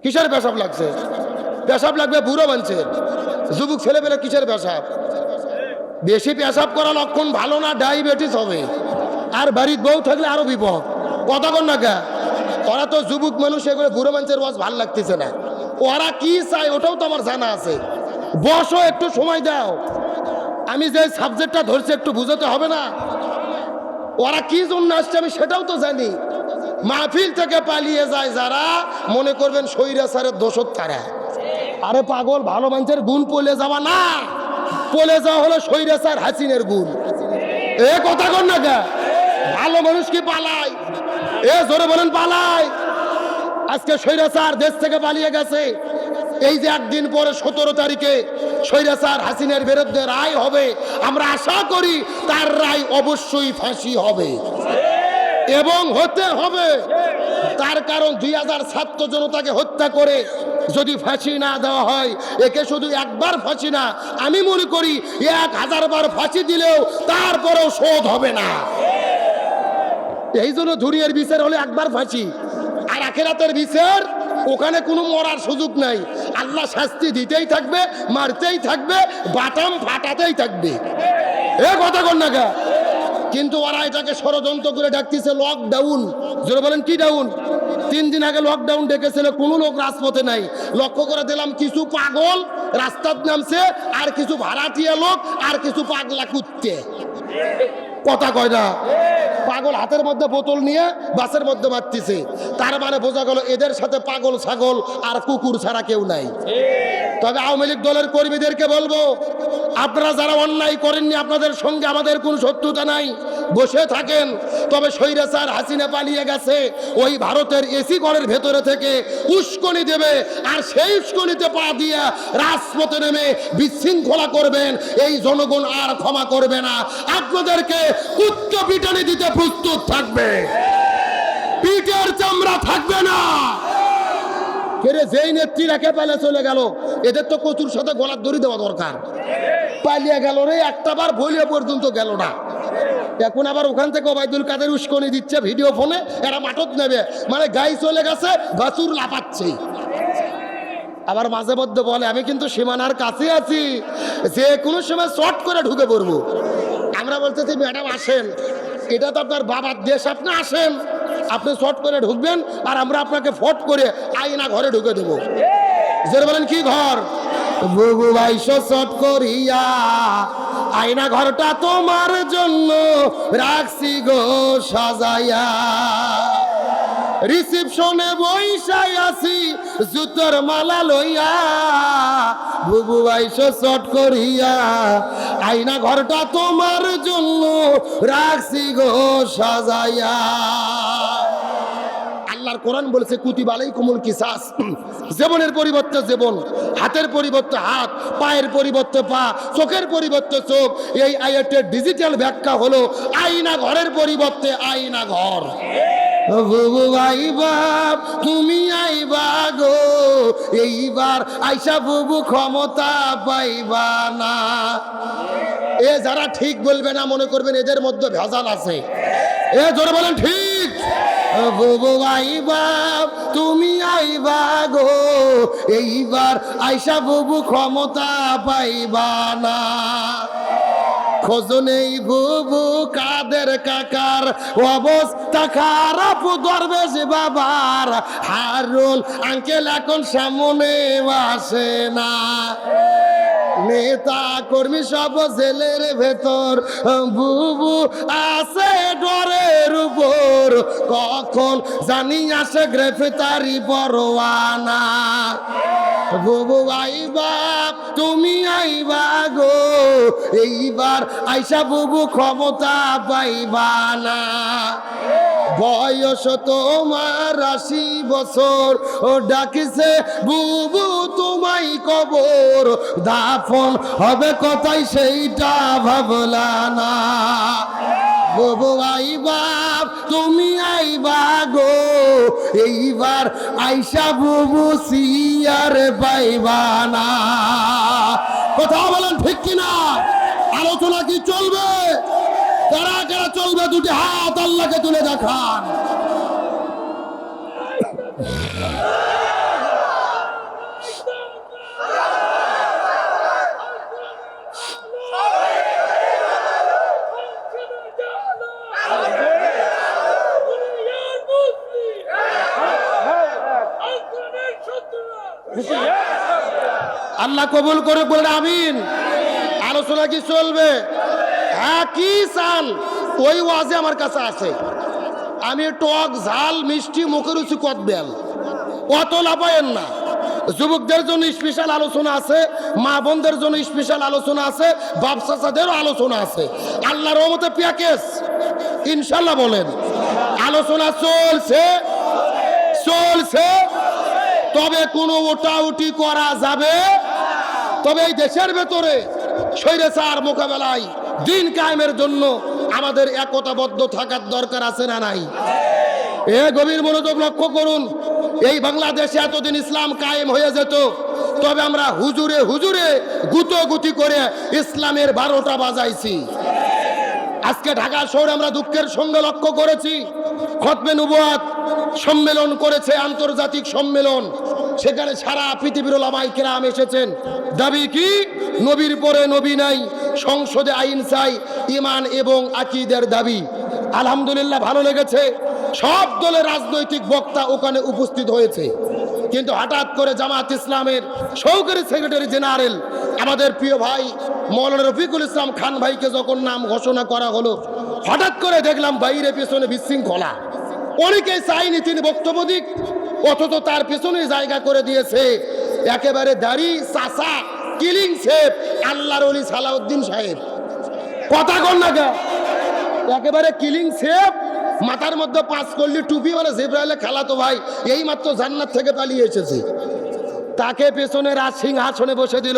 কিসের পেশাব লাগছে? পেশাব লাগবে বুড়ো মানুষের, যুবক ছেলেবেলা কিসের পেশাব? বেশি পেশাব করা লক্ষণ ভালো না, ডায়াবেটিস হবে। আর বাড়ির বউ থাকলে আরো বিপদ। কথা কন না কে? ওরা তো যুবক মানুষ, এগুলো বুড়ো মানুষের ওয়াজ ভাল লাগতেছে না। ওরা কি চায় ওটাও তো আমার জানা আছে। বসো, একটু সময় দাও, আমি যে সাবজেক্টটা ধরছি একটু বুঝাতে হবে না? ওরা কি জন্য আসছে আমি সেটাও তো জানি। মাহফিল থেকে পালিয়ে যায় যারা, মনে করবেন স্বৈরাচারের দোষর তারা। আরে পাগল, ভালো মানুষের গুণ পলে যাওয়া না, পলে যাওয়া হলো স্বৈরাচার হাসিনের গুণ। এ কথা কন না কে? ভালো মানুষ কি পালায়? এ জোরে বলেন পালায়। আজকে স্বৈরাচার দেশ থেকে পালিয়ে গেছে। এই যে একদিন পরে 17 তারিখে স্বৈরাচার হাসিনের বিরুদ্ধে রায় হবে, আমরা আশা করি তার রায় অবশ্যই ফাঁসি হবে এবং হতে হবে। তার কারণ 2000 ছাত্র জনতাকে হত্যা করে যদি ফাঁসি না দেওয়া হয়, একে শুধু একবার ফাঁসি না, আমি মনে করি 1000 বার ফাঁসি দিলেও তারপরেও শোধ হবে না। এই জন্য দুনিয়ার বিচার হলে একবার ফাঁসি, আর আখিরাতের বিচার ওখানে কোনো মরার সুযোগ নাই। আল্লাহ শাস্তি দিতেই থাকবে, মারতেই থাকবে, বাটাম ফাটাতেই থাকবে। এ কথা কন না কা? কিন্তু ওরা এটাকে ষড়যন্ত্র করে ডাকতেছে লকডাউন। জোরে বলেন কি ডাউন? 3 দিন আগে লকডাউন ডেকেছিল, কোনো লোক রাজপথে নাই। লক্ষ্য করে দিলাম কিছু পাগল রাস্তার নামছে, আর কিছু ভাড়াটিয়া লোক, আর কিছু পাগলা কুত্তে। কথা কয় না? পাগল হাতের মধ্যে বোতল নিয়ে বাসের মধ্যে মারতেছে, তার মানে বোঝা গেল এদের সাথে পাগল ছাগল আর কুকুর ছাড়া কেউ নাই। তবে আওয়ামী লীগ দলের কর্মীদেরকে বলবো, আপনারা যারা অন্যায় করেননি, আপনাদের সঙ্গে আমাদের কোনো শত্রুতা নাই, বসে থাকেন। তবে স্বৈরাচার হাসিনা পালিয়ে গেছে, ওই ভারতের এসি ঘরের ভেতরে থেকে উস্কনি দেবে, আর সেই উস্কনিতে পা দিয়ে রাজপথে নেমে বিশৃঙ্খলা করবেন, এই জনগণ আর ক্ষমা করবে না। আপনাদেরকে কুত্তা পিটানি দিতে প্রস্তুত থাকবে, পিঠের চামড়া থাকবে না। কেরে যেই নেত্রীরাকে পালে চলে গেল, এদের তো কচুর সাথে গলার দড়ি দেওয়া দরকার। পালিয়ে গেল রে, একটা বার বলিয়ে পর্যন্ত গেল না। এখন আবার ওখান থেকে ওবায়দুল কাদের উস্কনি দিচ্ছে ভিডিও ফোনে, এরা মাঠত নেবে, মানে গাই চলে গেছে, বাছুর লাফাচ্ছে। আবার মাঝে মধ্যে বলে আমি কিন্তু সীমানার কাছে আছি, যে কোনো সময় শর্ট করে ঢুকে পড়বো। আমরা বলতেছি ম্যাডাম আসেন, এটা তো আপনার বাবার দেশ, আপনি আসেন, আপনি শর্ট করে ঢুকবেন, আর আমরা আপনাকে ফট করে আয়না ঘরে ঢুকে দেবো। যে বলেন কি ঘর? বুবু ভাইস শর্ট করিয়া আয়না ঘরটা তোমার জন্য রাখছি গো সাজাইয়া, রিসেপশনে বইসাই আছি জুতোর মালা লইয়া, বুবু ভাইস শর্ট করিয়া আয়না ঘরটা তোমার জন্য রাখছি গো সাজাইয়া। আল্লাহর কোরআন বলেছে কুতিবা আলাইকুমুল কিসাস, জীবনের পরিবর্তে জীবন, হাতের পরিবর্তে হাত, পায়ের পরিবর্তে পা, চোখের পরিবর্তে চোখ। এই আয়াতের ডিজিটাল ব্যাখ্যা হলো আয়না ঘরের পরিবর্তে আয়না ঘর। বুবু ভাই বাপ তুমি আইবা গো, এইবার আইসা বুবু ক্ষমতা পাইবা না। এ যারা ঠিক বলবে না, মনে করবেন এদের মধ্যে ভেজাল আছে। এ জোরে বলেন ঠিক। বুবু ভাই বাপ তুমি আইবা গো, এইবার আইসা বুবু ক্ষমতা পাইবা না। খোঁজ নেই বুবু কাদের কাকার, অবস্থা খারাপ দরবেশ বাবার, হারুন আঙ্কেল এখন সামনে আসে না, নেতা কর্মী সব জেলের ভেতর, বুবু আছে ডরের উপর, কখন জানি আসে গ্রেফতারি পরোয়ানা, বুবু আইবা তুমি আইবা গো, এইবার আইসা বুবু ক্ষমতা পাইবা না, বয়স তোমার 80 বছর, ও ডাকিছে বুবু তোমায় কবর, দাফন হবে কোথায় সেইটা ভাবলা না, বুবু আইবা তুমি আইবা গো, এইবার আইসা বুবু সিয়ার পাইবা না। কথা বলেন ঠিক কিনা? আলোচনা কি চলবে? কারা কারা চলবে? দুটি হাত আল্লাহকে তুলে দেখান। আল্লাহ কবুল করে বলেন আমিন। আলোচনা কি চলবে? হ্যাঁ, কি চান ওই ওয়াজে আমার কাছে আছে। আমি টক ঝাল মিষ্টি মুখের রুচি কদবেল, অত লাফায়েন না। যুবকদের জন্য স্পেশাল আলোচনা আছে, মা বোনদের জন্য স্পেশাল আলোচনা আছে, বাপ চাচাদেরও আলোচনা আছে। আল্লাহর রহমতে প্যাকেজ ইনশাল্লাহ। বলেন আলোচনা চলছে চলছে, তবে কোনো ওটাউটি করা যাবে। তবে এই দেশের ভেতরে স্বৈরাচার মোকাবেলায় দিন কায়েমের জন্য আমাদের একতাবদ্ধ থাকার দরকার আছে না নাই? এ গভীর মনোযোগ লক্ষ্য করুন। এই বাংলাদেশে এতদিন ইসলাম কায়েম হয়ে যেত, তবে আমরা হুজুরে হুজুরে গুতোগুতি করে ইসলামের 12টা বাজাইছি। আজকে ঢাকা শহরে আমরা দুঃখের সঙ্গে লক্ষ্য করেছি, খতমে নবুয়াত সম্মেলন করেছে, আন্তর্জাতিক সম্মেলন। সেখানে সারা পৃথিবীর ওলামায়ে কেরাম এসেছেন। দাবি কি? নবীর পরে নবী নাই, সংসদে আইন চাই, ঈমান এবং আকীদার দাবি। আলহামদুলিল্লাহ, ভালো লেগেছে। সব দলের রাজনৈতিক বক্তা ওখানে উপস্থিত হয়েছে। কিন্তু হঠাৎ করে জামাত ইসলামের সহকারী সেক্রেটারি জেনারেল আমাদের প্রিয় ভাই মৌলানা রফিকুল ইসলাম খান ভাইকে যখন নাম ঘোষণা করা হলো, হঠাৎ করে দেখলাম বাইরে পেছনে বিশৃঙ্খলা। অনেকেই চাইনি তিনি বক্তব্য দিক, অথচ তার পেছনে জায়গা করে দিয়েছে একেবারে দাড়ি চাচা কিলিং শেপ আল্লাহর ওলি সালাউদ্দিন সাহেব। কথা কন না গা, একেবারে কিলিং শেপ, মাথার মধ্যে 5 কল্লি টুপি, মানে জিব্রাইলে খালাতো ভাই, এই মাত্র জান্নাত থেকে পালিয়ে এসেছে। তাকে পেছনে রাজ সিংহাসনে বসে দিল,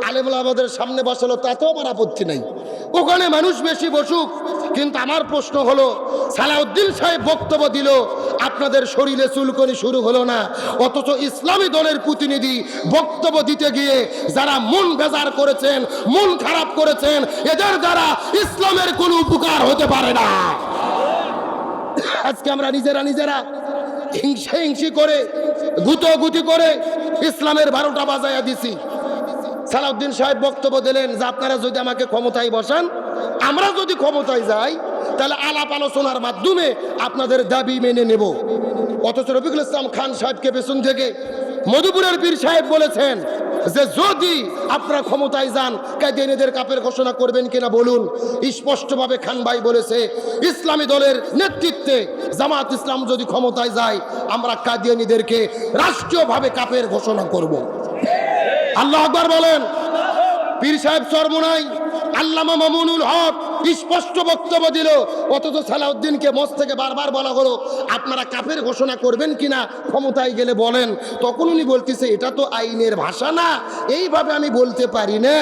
আলেমুল আমাদের সামনে বসালো, তাতেও আমার আপত্তি নাই, ওখানে মানুষ বেশি বসুক। কিন্তু আমার প্রশ্ন হলো, সালাউদ্দিন সাহেব বক্তব্য দিল, আপনাদের শরীরে চুলকনি শুরু হলো না, অথচ ইসলামী দলের প্রতিনিধি বক্তব্য দিতে গিয়ে যারা মন বেজার করেছেন, মন খারাপ করেছেন, এদের দ্বারা ইসলামের কোনো উপকার হতে পারে না। আজকে আমরা নিজেরা হিংসি করে গুতোগুতি করে ইসলামের 12টা বাজায়া দিছি। সালাউদ্দিন সাহেব বক্তব্য দিলেন যে আপনারা যদি আমাকে ক্ষমতায় বসান, আমরা যদি ক্ষমতায় যাই, তাহলে আলাপ আলোচনার মাধ্যমে আপনাদের দাবি মেনে নেব। অথচ রফিকুল ইসলাম খান সাহেবকে পেছন থেকে মধুপুরের পীর সাহেব বলেছেন যে যদি আপনারা ক্ষমতায় যান, কাদিয়ানীদের কাপের ঘোষণা করবেন কিনা বলুন। স্পষ্টভাবে খান ভাই বলেছে, ইসলামী দলের নেতৃত্বে জামাত ইসলাম যদি ক্ষমতায় যায়, আমরা কাদিয়ানীদেরকে রাষ্ট্রীয়ভাবে কাপের ঘোষণা করব। আল্লাহু আকবার বলেন। পীর সাহেব চরমোনাই আল্লামা মামুনুল হক স্পষ্ট বক্তব্য দিল, অথচ সালাউদ্দিনকে মঞ্চ থেকে বারবার বলা হলো আপনারা কাফের ঘোষণা করবেন কিনা ক্ষমতায় গেলে বলেন। তখন উনি বলতেছে এটা তো আইনের ভাষা না, এইভাবে আমি বলতে পারি না,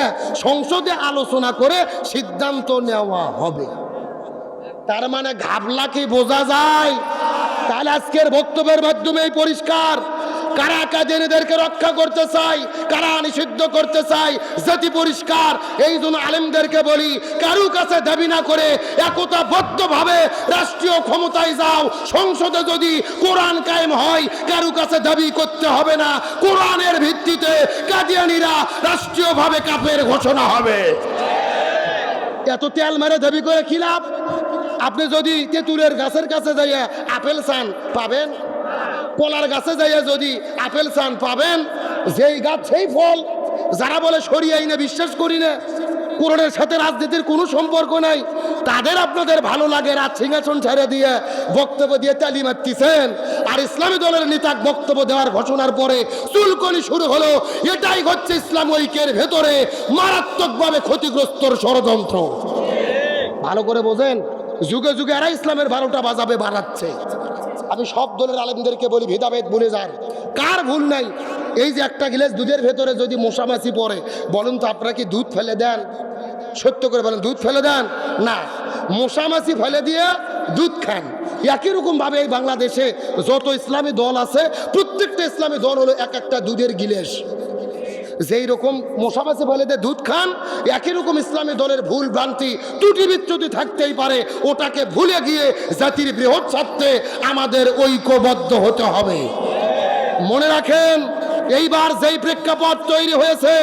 সংসদে আলোচনা করে সিদ্ধান্ত নেওয়া হবে। তার মানে ঘাবলাকে বোঝা যায়। তাহলে আজকের বক্তব্যের মাধ্যমেই পরিষ্কার কারা কাদিয়ানীদেরকে রক্ষা করতে চাই, কারা নিষিদ্ধ করতে চাই, জাতি পরিষ্কার। এই জন্য আলেমদেরকে বলি, কারু কাছে দাবি না করে একতাবদ্ধভাবে রাষ্ট্রীয় ক্ষমতায় যাও। সংসদে যদি কোরআন কায়েম হয়, কারু কাছে দাবি করতে হবে না, কোরআনের ভিত্তিতে কাদিয়ানীরা রাষ্ট্রীয়ভাবে কাফের ঘোষণা হবে। এত তেল মেরে দাবি করে কি লাভ? আপনি যদি তেঁতুলের গাছের কাছে যাইয়া আপেল চান পাবেন, কলার গাছে যাইয়া যদি আপেল চান পাবেন। যেই গাছ সেই ফল। যারা বলে শরিয়া আইনে বিশ্বাস করি না, কোরআনের সাথে রাজনীতির কোনো সম্পর্ক নাই, তাদের আপনাদের ভালো লাগে রাত সিংহাসন ছেড়ে দিয়ে বক্তব্য দিয়ে তালি মারতেছেন। আর ইসলামী দলের নেতা বক্তব্য দেওয়ার ঘোষণার পরে চুলকনি শুরু হলো। এটাই হচ্ছে ইসলাম ঐক্যের ভেতরে মারাত্মকভাবে ক্ষতিগ্রস্তর ষড়যন্ত্র। ভালো করে বোঝেন, যুগে যুগে এরা ইসলামের 12টা বাজাবে বাড়াচ্ছে। আমি সব দলের আলেমদেরকে বলি ভেদাভেদ ভুলে যান, কার ভুল নাই। এই যে একটা গ্লাস দুধের ভেতরে যদি মশামাছি পড়ে, বলুন তো আপনারা কি দুধ ফেলে দেন? সত্য করে বলেন, দুধ ফেলে দেন? না, মশামাছি ফেলে দিয়ে দুধ খান। একই রকম ভাবে এই বাংলাদেশে যত ইসলামী দল আছে, প্রত্যেকটা ইসলামী দল হলো এক একটা দুধের গিলাস। যেই রকম মশামাছি ফেলে দিয়ে দুধ খান, একই রকম ইসলামী দলের ভুল ভ্রান্তি ত্রুটি বিচ্যুতি থাকতেই পারে। ওটাকে ভুলে গিয়ে জাতির বৃহৎ স্বার্থে আমাদের ঐক্যবদ্ধ হতে হবে। মনে রাখেন, এইবার যেই প্রেক্ষাপট তৈরি হয়েছে,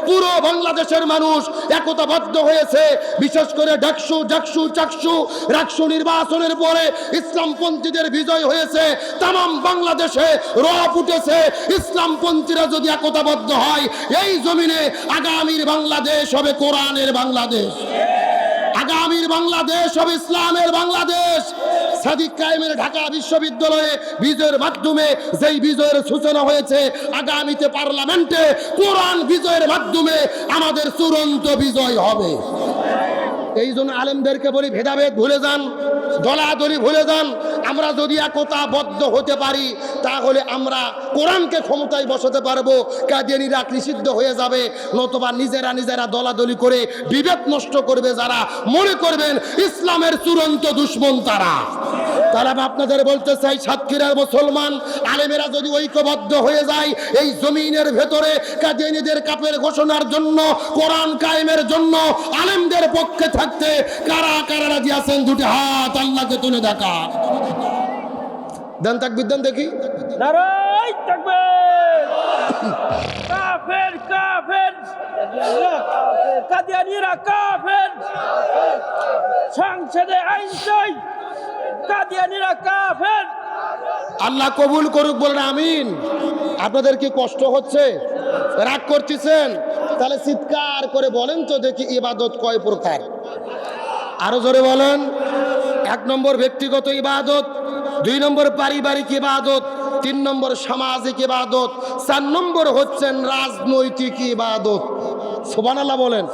পুরো বাংলাদেশের মানুষ একতাবদ্ধ হয়েছে। বিশেষ করে ডাকসু জাকসু চাকসু রাকসু নির্বাচনের পরে ইসলামপন্থীদের বিজয় হয়েছে। তামাম বাংলাদেশে রব উঠেছে। ইসলামপন্থীরা যদি একতাবদ্ধ হয়, এই জমিনে আগামীর বাংলাদেশ হবে কোরআনের বাংলাদেশ, আগামীর বাংলাদেশ হবে ইসলামের বাংলাদেশ। সাদিক কায়েমের ঢাকা বিশ্ববিদ্যালয়ে বিজয়ের মাধ্যমে যেই বিজয়ের সূচনা হয়েছে, আগামীতে পার্লামেন্টে কোরআন বিজয়ের মাধ্যমে আমাদের চূড়ান্ত বিজয় হবে। এই জন্য আলেমদেরকে বলি ভেদাভেদ ভুলে যান, দলাদলি ভুলে যান। আমরা যদি একতাবদ্ধ হতে পারি, তাহলে আমরা কোরআনকে ক্ষমতায় বসাতে পারবো। কাদিয়ানীরা নিষিদ্ধ হয়ে যাবে, নতুবা নিজেরা দলাদলি করে বিবেক নষ্ট করবে যারা, মনে করবেন ইসলামের চূড়ান্ত দুশ্মন তারা। তাহলে আমি আপনাদের বলতে চাই, সাতক্ষীরার মুসলমান আলেমেরা যদি ঐক্যবদ্ধ হয়ে যায়, এই জমিনের ভেতরে কাদিয়ানীদের কাপের ঘোষণার জন্য, কোরআন কায়েমের জন্য আলেমদের পক্ষে থাকতে কারা কারা রাজি আছেন? দুটি হাত আল্লাহকে তুলে দেখা দেন, তাকবীর দেন দেখি। নারায়ে তাকবীর। কাফের কাফের কাদিয়ানীরা কাফের। সংসদে আইন চাই, কাদিয়ানীরা কাফের। আল্লাহ কবুল করুক, বলেন আমিন। আপনাদের কি কষ্ট হচ্ছে, রাগ করতেছেন? তাহলে চিৎকার করে বলেন তো দেখি, ইবাদত কয় প্রকার? আরো জোরে বলেন। 1 নম্বর ব্যক্তিগত ইবাদত, 2 নম্বর পারিবারিক ইবাদত, 3 নম্বর সামাজিক ইবাদত, 4 নম্বর হচ্ছেন রাজনৈতিক ইবাদত। সুবহানাল্লাহ বলেন।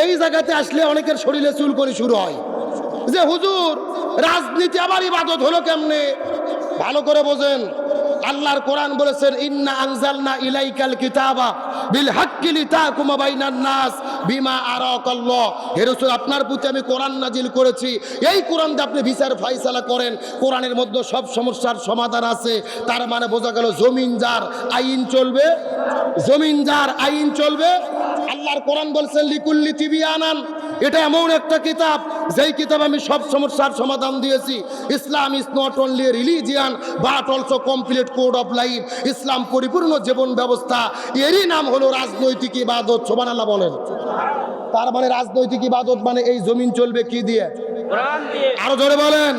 এই জায়গাতে আসলে অনেকের শরীরে চুলকানি শুরু হয় যে হুজুর, রাজনীতি আবার ইবাদত হলো কেমনে? ভালো করে বোঝেন, আল্লাহর কোরআন বলেছেন, ইন্না আনজালনা ইলাইকাল কিতাবা বিল হাক্কি লিতাহকুমা বাইনান নাস বিমা আরাকাল্লাহ। হে রাসূল, আপনার প্রতি আমি কোরআন নাজিল করেছি, এই কোরআন দিয়ে আপনি বিচার ফায়সালা করেন। কোরআনের মধ্যে সব সমস্যার সমাধান আছে। তার মানে বোঝা গেল জমিন যার আইন চলবে, জমিন যার আইন চলবে। আল্লাহর কোরআন বলছেন লিকুল্লি তিবিয়ানান, এটা এমন একটা কিতাব যেই কিতাব আমি সব সমস্যার সমাধান দিয়েছি। Islam is not only religion but also complete code of life. ইসলাম পরিপূর্ণ জীবন ব্যবস্থা, এরই নাম হলো রাজনৈতিক ইবাদত। সুবহানাল্লাহ বলেন। তার মানে রাজনৈতিক ইবাদত মানে এই জমিন চলবে কি দিয়ে? কোরআন দিয়ে। আরো জোরে বলেন।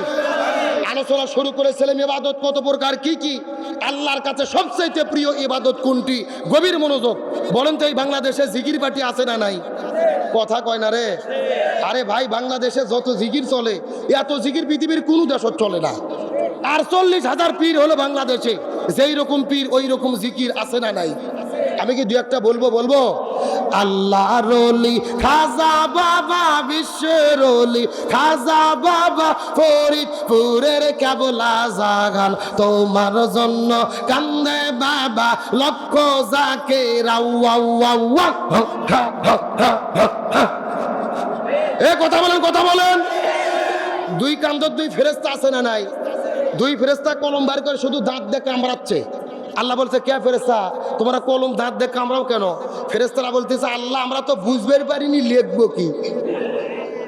আলোচনা শুরু করেছিলাম ইবাদত কত প্রকার, কি কি। আল্লাহর কাছে সবচেয়ে প্রিয় ইবাদত কোনটি? গভীর মনোযোগ বলেন তো। এই বাংলাদেশে জিকির পার্টি আছে না নাই? কথা কয় না রে। আরে ভাই, বাংলাদেশে যত জিকির চলে, এত জিকির পৃথিবীর কোনো দেশত চলে না। আর 40,000 পীর হলো বাংলাদেশে। যেই রকম পীর ওই রকম জিকির আছে না নাই? আমি কি 2-1টা বলবো? আল্লাহ রলি খাজা বাবা, বিশ্বের রলি খাজা বাবা, ফরিদপুরের কেবলা জাগান, তোমার জন্য কান্দে বাবা, লক্ষ জাকের। এ কথা বলেন, কথা বলেন। 2 কান্দর 2 ফেরেশতা আছে না নাই? 2 ফেরেশতা কলম বার করে শুধু দাঁত দিয়ে কামড়াচ্ছে। আল্লাহ বলছে, কে ফেরেশতা, তোমরা কলম দাঁত দিয়ে কামড়াও কেন? ফেরেশতারা বলতেছে, আল্লাহ আমরা তো বুঝতে পারিনি লিখবো কি।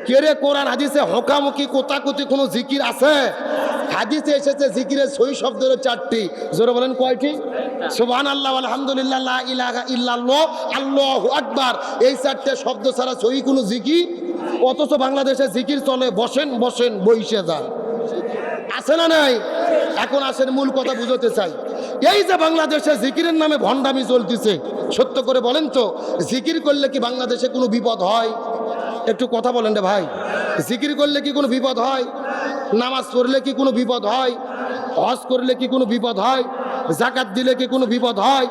কে রে, কোরআন হাদিসে হকামুকি কোতাকুতি কোনো জিকির আছে? হাদিসে এসেছে জিকিরের সহি শব্দ হলো 4টি। জোরে বলেন কয়টি? সুবহানাল্লাহ, আলহামদুলিল্লাহ, লা ইলাহা ইল্লাল্লাহ, আল্লাহু আকবার। এই 4টে শব্দ ছাড়া সহি কোনো জিকির অথচ বাংলাদেশে জিকির চলে বসেন বসেন বইসে যান, আছে না নাই? এখন আসেন মূল কথা বুঝতে চাই। এই যে বাংলাদেশে জিকিরের নামে ভণ্ডামি চলতেছে, সত্য করে বলেন তো, জিকির করলে কি বাংলাদেশে কোনো বিপদ হয়? একটু কথা বলেন রে ভাই, জিকির করলে কি কোনো বিপদ হয়? নামাজ পড়লে কি কোনো বিপদ হয়? হজ করলে কি কোনো বিপদ হয়? জাকাত দিলে কি কোনো বিপদ হয়?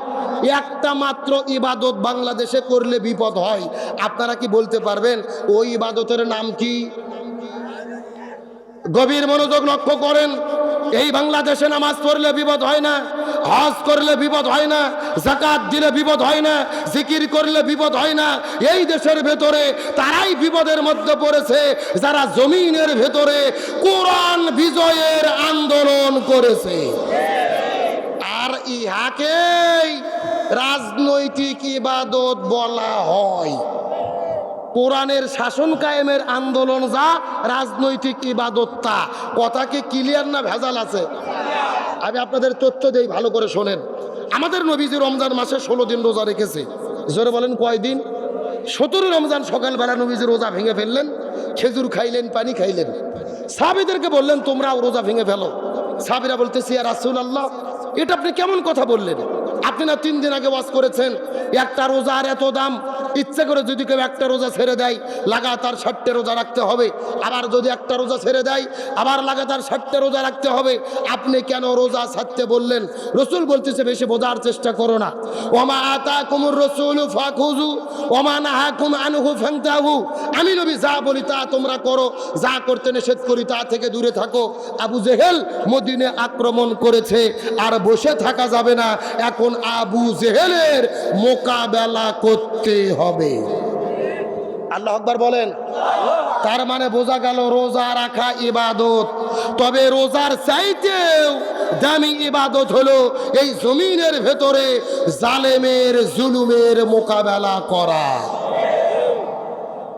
একটা মাত্র ইবাদত বাংলাদেশে করলে বিপদ হয়। আপনারা কি বলতে পারবেন ওই ইবাদতের নাম কি? গভীর মনোযোগ লক্ষ্য করেন। এই বাংলাদেশে নামাজ পড়লে বিপদ হয় না, হজ করলে বিপদ হয় না, যাকাত দিলে বিপদ হয় না, জিকির করলে বিপদ হয় না। এই দেশের ভেতরে তারাই বিপদের মধ্যে পড়েছে যারা জমিনের ভেতরে কোরআন বিজয়ের আন্দোলন করেছে। আর ইহাকেই রাজনৈতিক ইবাদত বলা হয়। কোরআনের শাসন কায়েমের আন্দোলন যা, রাজনৈতিক ইবাদত তা। কথা কি ক্লিয়ার না ভেজাল আছে? আমি আপনাদের তথ্য দেই, ভালো করে শোনেন। আমাদের নবীজি রমজান মাসে 16 দিন রোজা রেখেছে। জোরে বলেন কয়দিন? 17 রমজান সকালবেলা নবীজি রোজা ভেঙে ফেললেন, খেজুর খাইলেন, পানি খাইলেন। সাহাবীদেরকে বললেন তোমরাও রোজা ভেঙে ফেলো। সাহাবীরা বলতেছে ইয়া রাসূলুল্লাহ, এটা আপনি কেমন কথা বললেন? আপনি না 3 দিন আগে ওয়াজ করেছেন একটা রোজার এত দাম, ইচ্ছে করে যদি কেউ একটা রোজা ছেড়ে দেয় লাগাতার 60টা রোজা রাখতে হবে, আবার যদি একটা রোজা ছেড়ে দেয় আবার লাগাতার 60টা রোজা রাখতে হবে। আপনি কেন রোজা ছাড়তে বললেন? রাসূল বলতেছে বেশি বোঝার চেষ্টা করো না। ওমা আতাকুমুর রাসূলু ফাখুযু ওমা নাহাকুম আনহু ফান্তাহু। আমি নবী যা বলি তা তোমরা করো, যা করতে নিষেধ করি তা থেকে দূরে থাকো। আবু জেহেল মদিনে আক্রমণ করেছে, আর বসে থাকা যাবে না। এখন আবু জেহেলের মোকাবেলা করতে হবে। আল্লাহু আকবার বলেন। তার মানে বোঝা গেল রোজা রাখা ইবাদত, তবে রোজার চাইতেও দামি ইবাদত হলো এই জমিনের ভেতরে জালেমের জুলুমের মোকাবেলা করা।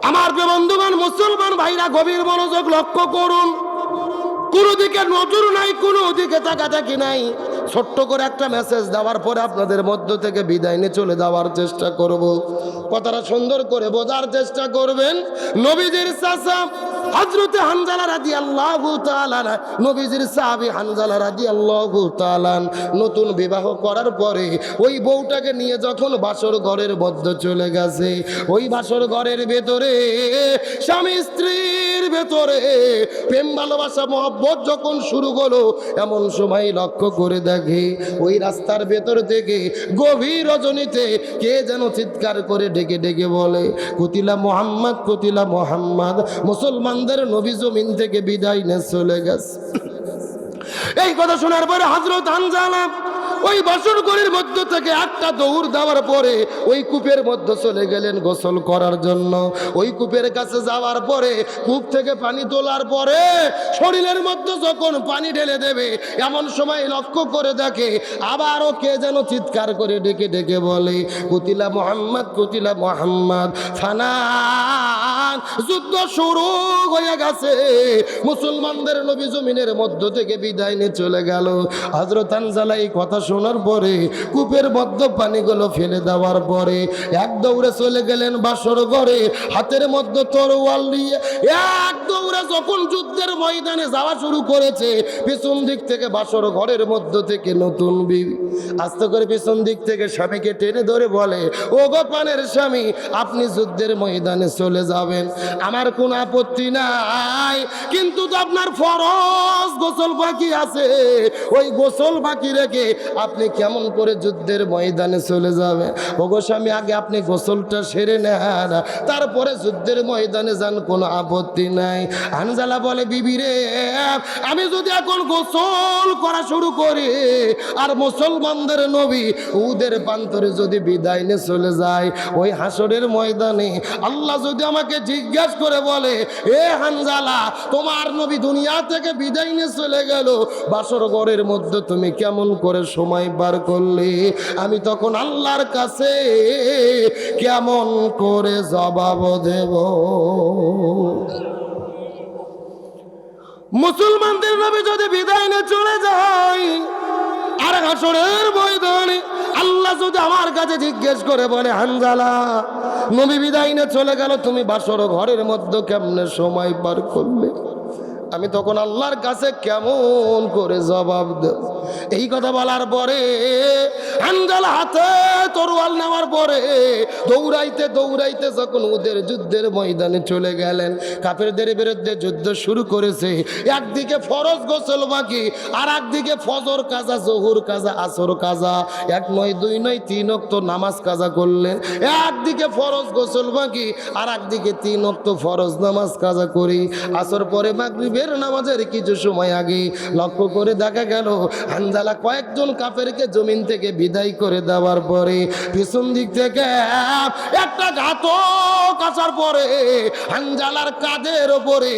আমার প্রিয় বন্ধুগণ, মুসলমান ভাইরা গভীর মনোযোগ লক্ষ্য করুন। কোনো দিকে নজর নাই, কোনো দিকে তাকাতাকি নাই। ছোট্ট করে একটা মেসেজ দেওয়ার পরে আপনাদের মধ্য থেকে বিদায় নিয়ে চলে যাওয়ার চেষ্টা করব। কথাটা সুন্দর করে বোঝার চেষ্টা করবেন। নবীজির চাচা হযরতে হানজালা রাদিয়াল্লাহু তাআলা, নবীজির সাহাবী হানজালা রাদিয়াল্লাহু তাআলা নতুন বিবাহ করার পরে ওই বউটাকে নিয়ে যখন বাসর ঘরের মধ্যে চলে গেছে, ওই বাসর ঘরের ভেতরে স্বামী স্ত্রীর ভেতরে প্রেম ভালোবাসা মহব্বত যখন শুরু হলো, এমন সময় লক্ষ্য করে দেখে ওই রাস্তার ভেতর থেকে গভীর রজনীতে কে যেন চিৎকার করে ডেকে ডেকে বলে কুতিলা মোহাম্মদ, কুতিলা মোহাম্মদ। মুসলমানদের নবী জমিন থেকে বিদায় নিয়ে চলে গেছে। এই কথা শোনার পরে হযরত হানজালা ওই বাসর ঘরের মধ্য থেকে একটা দৌড় দেওয়ার পরে ওই কূপের মধ্যে চলে গেলেন গোসল করার জন্য। ওই কূপের কাছে যাওয়ার পরে কূপ থেকে পানি তোলার পরে শরীরের মধ্যে যখন পানি ঢেলে দেবে, এমন সময় লক্ষ্য করে দেখে আবারও কে যেন চিৎকার করে ডেকে ডেকে বলে কুতিলা মোহাম্মদ, কুতিলা মোহাম্মদ। ফানান যুদ্ধ শুরু হয়ে গেছে। মুসলমানদের নবী জমিনের মধ্য থেকে বিদায় নিয়ে চলে গেল। হযরত হানজালা এই কথা শোনার পরে কূপের মধ্যে পানিগুলো ফেলে দেওয়ার পরে এক দৌড়ে চলে গেলেন বাসর ঘরে, হাতের মধ্যে তরোয়াল নিয়ে এক দৌড়ে যখন যুদ্ধের ময়দানে যাওয়া শুরু করেছে, পিছন দিক থেকে বাসর ঘরের মধ্য থেকে নতুন বিবি আস্তে করে পিছন দিক থেকে স্বামীকে টেনে ধরে বলে ও গো প্রাণের স্বামী, আপনি যুদ্ধের ময়দানে চলে যাবেন, আমার কোনো আপত্তি নাই, কিন্তু তো আপনার ফরজ গোসল বাকি আছে। ওই গোসল বাকি রেখে আপনি কেমন করে যুদ্ধের ময়দানে চলে যাবেন? ওগো স্বামী, আগে আপনি গোসলটা সেরে নেন, তারপরে যুদ্ধের ময়দানে যান, কোনো আপত্তি নাই। হানজালা বলে বিবি রে, আমি যদি এখন গোসল করা শুরু করি আর মুসলমানদের নবী উদের প্রান্তরে যদি বিদায় নিয়ে চলে যায়, ওই হাসরের ময়দানে আল্লাহ যদি আমাকে জিজ্ঞাসা করে বলে এ হানজালা, তোমার নবী দুনিয়া থেকে বিদায় নিয়ে চলে গেল, বাসর ঘরের মধ্যে তুমি কেমন করে সময় পার করলে, আমি তখন আল্লাহর কাছে কেমন করে জবাব দেব? মুসলমানদের নবী যদি বিদায় নিয়ে চলে যায় আর হাসরের ময়দানে আল্লাহ যদি আমার কাছে জিজ্ঞেস করে বলে, হানজালা নবী বিদায় নিয়ে চলে গেল, তুমি বাসর ঘরের মধ্যে কেমনে সময় পার করলে, আমি তখন আল্লাহর কাছে কেমন করে জবাব দেব? এই কথা বলার পরে হানজালা হাতে তরোয়াল নেওয়ার পরে দৌড়াইতে দৌড়াইতে যখন ওদের যুদ্ধের ময়দানে চলে গেলেন, কাফেরদের বিরুদ্ধে যুদ্ধ শুরু করেছে। একদিকে ফরজ গোসল বাকি, আর একদিকে ফজর কাজা, জোহর কাজা, আসর কাজা, এক নয় দুই নয় তিন ওয়াক্ত নামাজ কাজা করলেন। একদিকে ফরজ গোসল বাকি, আর একদিকে তিন ওয়াক্ত ফরজ নামাজ কাজা করি। আসর পরে মাগরিবের নামাজের কিছু সময় আগে লক্ষ্য করে দেখা গেল হানজালা কয়েকজন কাফেরকে জমিন থেকে বিদায় করে দেওয়ার পরে পিছন দিক থেকে একটা ঘাতক আসার পরে হানজালার কাঁধের ওপরে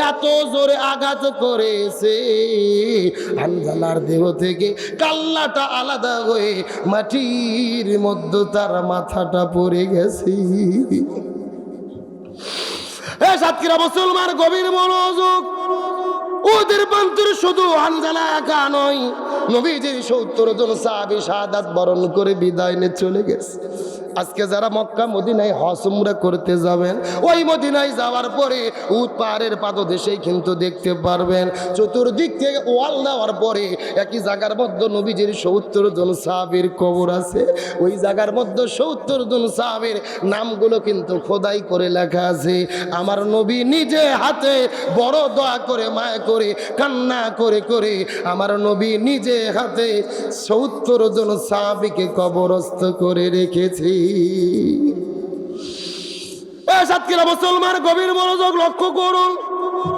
এত জোরে আঘাত করেছে, হানজালার দেহ থেকে কাল্লাটা আলাদা হয়ে মাটির মধ্যে তার মাথাটা পড়ে গেছে। সাতক্ষীরা মুসলমান গভীর মনোযোগ, ওদের বান্তর শুধু হানজালা একা নয়, নবীজির ৭০ জন সাহাবী শাহাদাত বরণ করে বিদায় নিয়ে চলে গেছে। আজকে যারা মক্কা মদিনায় হজ উমরা করতে যাবেন, ওই মদিনায় যাওয়ার পরে উট পাহাড়ের পাদদেশেই কিন্তু দেখতে পারবেন চতুর্দিক থেকে ওয়াল দেওয়ার পরে একই জায়গার মধ্যে নবীজির ৭০ জন সাহাবীর কবর আছে। ওই জায়গার মধ্যে ৭০ জন সাহাবীর নামগুলো কিন্তু খোদাই করে লেখা আছে। আমার নবী নিজে হাতে বড় দোয়া করে, মায়া করে, কান্না করে করে আমার নবী নিজে হাতে ৭০ জন সাহাবীকে কবরস্থ করে রেখেছি। সাতক্ষীরা মুসলমান গভীর মনোযোগ, লক্ষ্য করুন।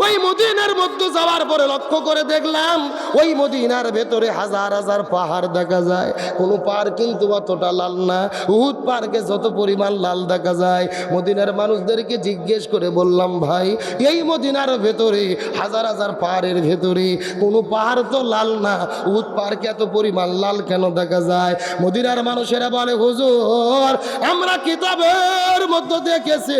ওই মদিনার মধ্যে যাওয়ার পরে লক্ষ্য করে দেখলাম ওই মদিনার ভেতরে হাজার হাজার পাহাড় দেখা যায়। কোনো পাহাড় কিন্তু অতটা লাল না, উহুদ পাহাড়কে যত পরিমাণ লাল দেখা যায়। মদিনার মানুষদেরকে জিজ্ঞেস করে বললাম, ভাই এই মদিনার ভেতরে হাজার হাজার পাহাড়ের ভেতরে কোনো পাহাড় তো লাল না, উহুদ পাহাড়কে এত পরিমাণ লাল কেন দেখা যায়? মদিনার মানুষেরা বলে, হুজুর আমরা কিতাবের মধ্যে দেখেছি,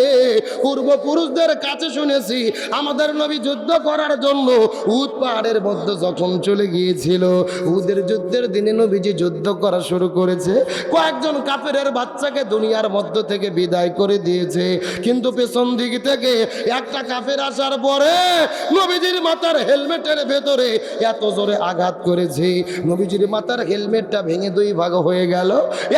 পূর্বপুরুষদের কাছে শুনেছি, আমাদের নবী যুদ্ধ করার জন্য উহুদ পাহাড়ের মধ্যে যখন চলে গিয়েছিল, উহুদের যুদ্ধের দিনে নবীজি যুদ্ধ করা শুরু করেছে, কয়েকজন কাফেরের বাচ্চাকে দুনিয়ার মধ্য থেকে বিদায় করে দিয়েছে, কিন্তু পেছন দিক থেকে একটা কাফের আসার পরে নবীজির মাথার হেলমেটের ভেতরে এত জোরে আঘাত করেছে, নবীজির মাথার হেলমেটটা ভেঙে দুই ভাগ হয়ে গেল।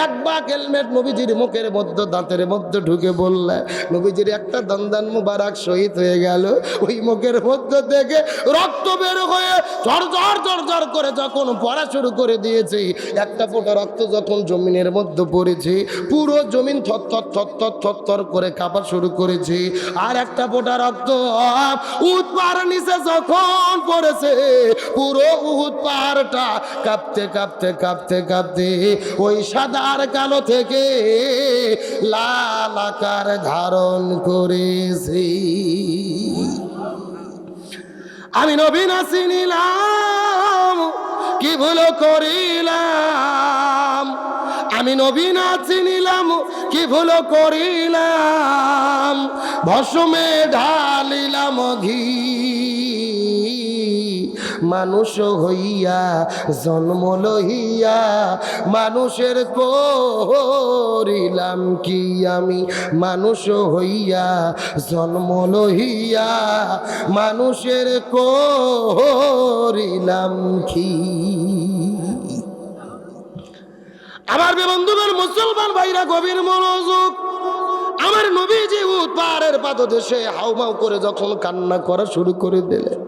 এক ভাগ হেলমেট নবীজির মুখের মধ্যে দাঁতের মধ্যে ঢুকে বললে, নবীজির একটা দন্দান মুবারক শহীদ হয়ে গেল। ওই মুখের মধ্যে থেকে রক্ত বের হয়ে ঝরঝর ঝরঝর করে যখন পড়া শুরু করে দিয়েছে, একটা ফোঁটা রক্ত যখন জমিনের মধ্যে পড়েছে, পুরো জমিন থরথর থরথর থরথর করে কাঁপা শুরু করেছে। আর একটা ফোঁটা রক্ত উহুদ পাহাড়ের নিচে যখন পড়েছে, পুরো উহুদ পাহাড়টা কাঁপতে কাঁপতে কাঁপতে কাঁপতে ওই সাদা আর কালো থেকে লাল আকার ধারণ করেছে। আমি নবী না চিনিলাম, কি ভুল করিলাম, আমি নবী না চিনিলাম, কি ভুল করিলাম, ভস্মে ঢালিলাম ঘি, মানুষ হইয়া জন্ম লইয়া মানুষের করিলাম কি, আমি মানুষ হইয়া জন্ম লইয়া মানুষের করিলাম কি। আমার বন্ধুগণ মুসলমান ভাইরা গভীর মনোযোগ, আমার নবীজি উহুদ পাহাড়ের পাদদেশে হাউমাউ করে যখন কান্না করা শুরু করে দিলেন,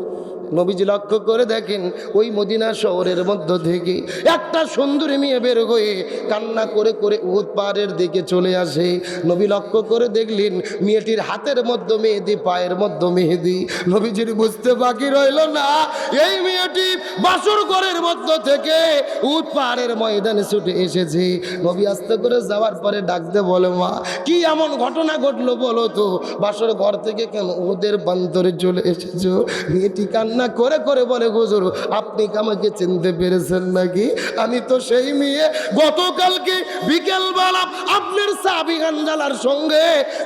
নবীজি লক্ষ্য করে দেখেন ওই মদিনা শহরের মধ্য থেকে একটা সুন্দরী মেয়ে বের হয়ে কান্না করে করে উহুদ পাহাড়ের দিকে চলে আসে। নবী লক্ষ্য করে দেখলেন মেয়েটির হাতের মধ্যে মেহেদি, পায়ের মধ্যে মেহেদি। নবীজির বুঝতে বাকি রইল না, এই মেয়েটি বাসর ঘরের মধ্য থেকে উহুদ পাহাড়ের ময়দানে ছুটে এসেছে। নবী আস্তে করে যাওয়ার পরে ডাকতে বলে, মা কি এমন ঘটনা ঘটলো বলো তো, বাসর ঘর থেকে কেন উহুদের বান্তরে চলে এসেছো? মেয়েটি কান্না কান্না করে করে বলে, হুজুর আপনি কি আমাকে চিনতে পেরেছেন নাকি? আমি তো সেই মেয়ে গতকালকে বিকেলবেলা আপনার সাহাবী হানজালার সঙ্গে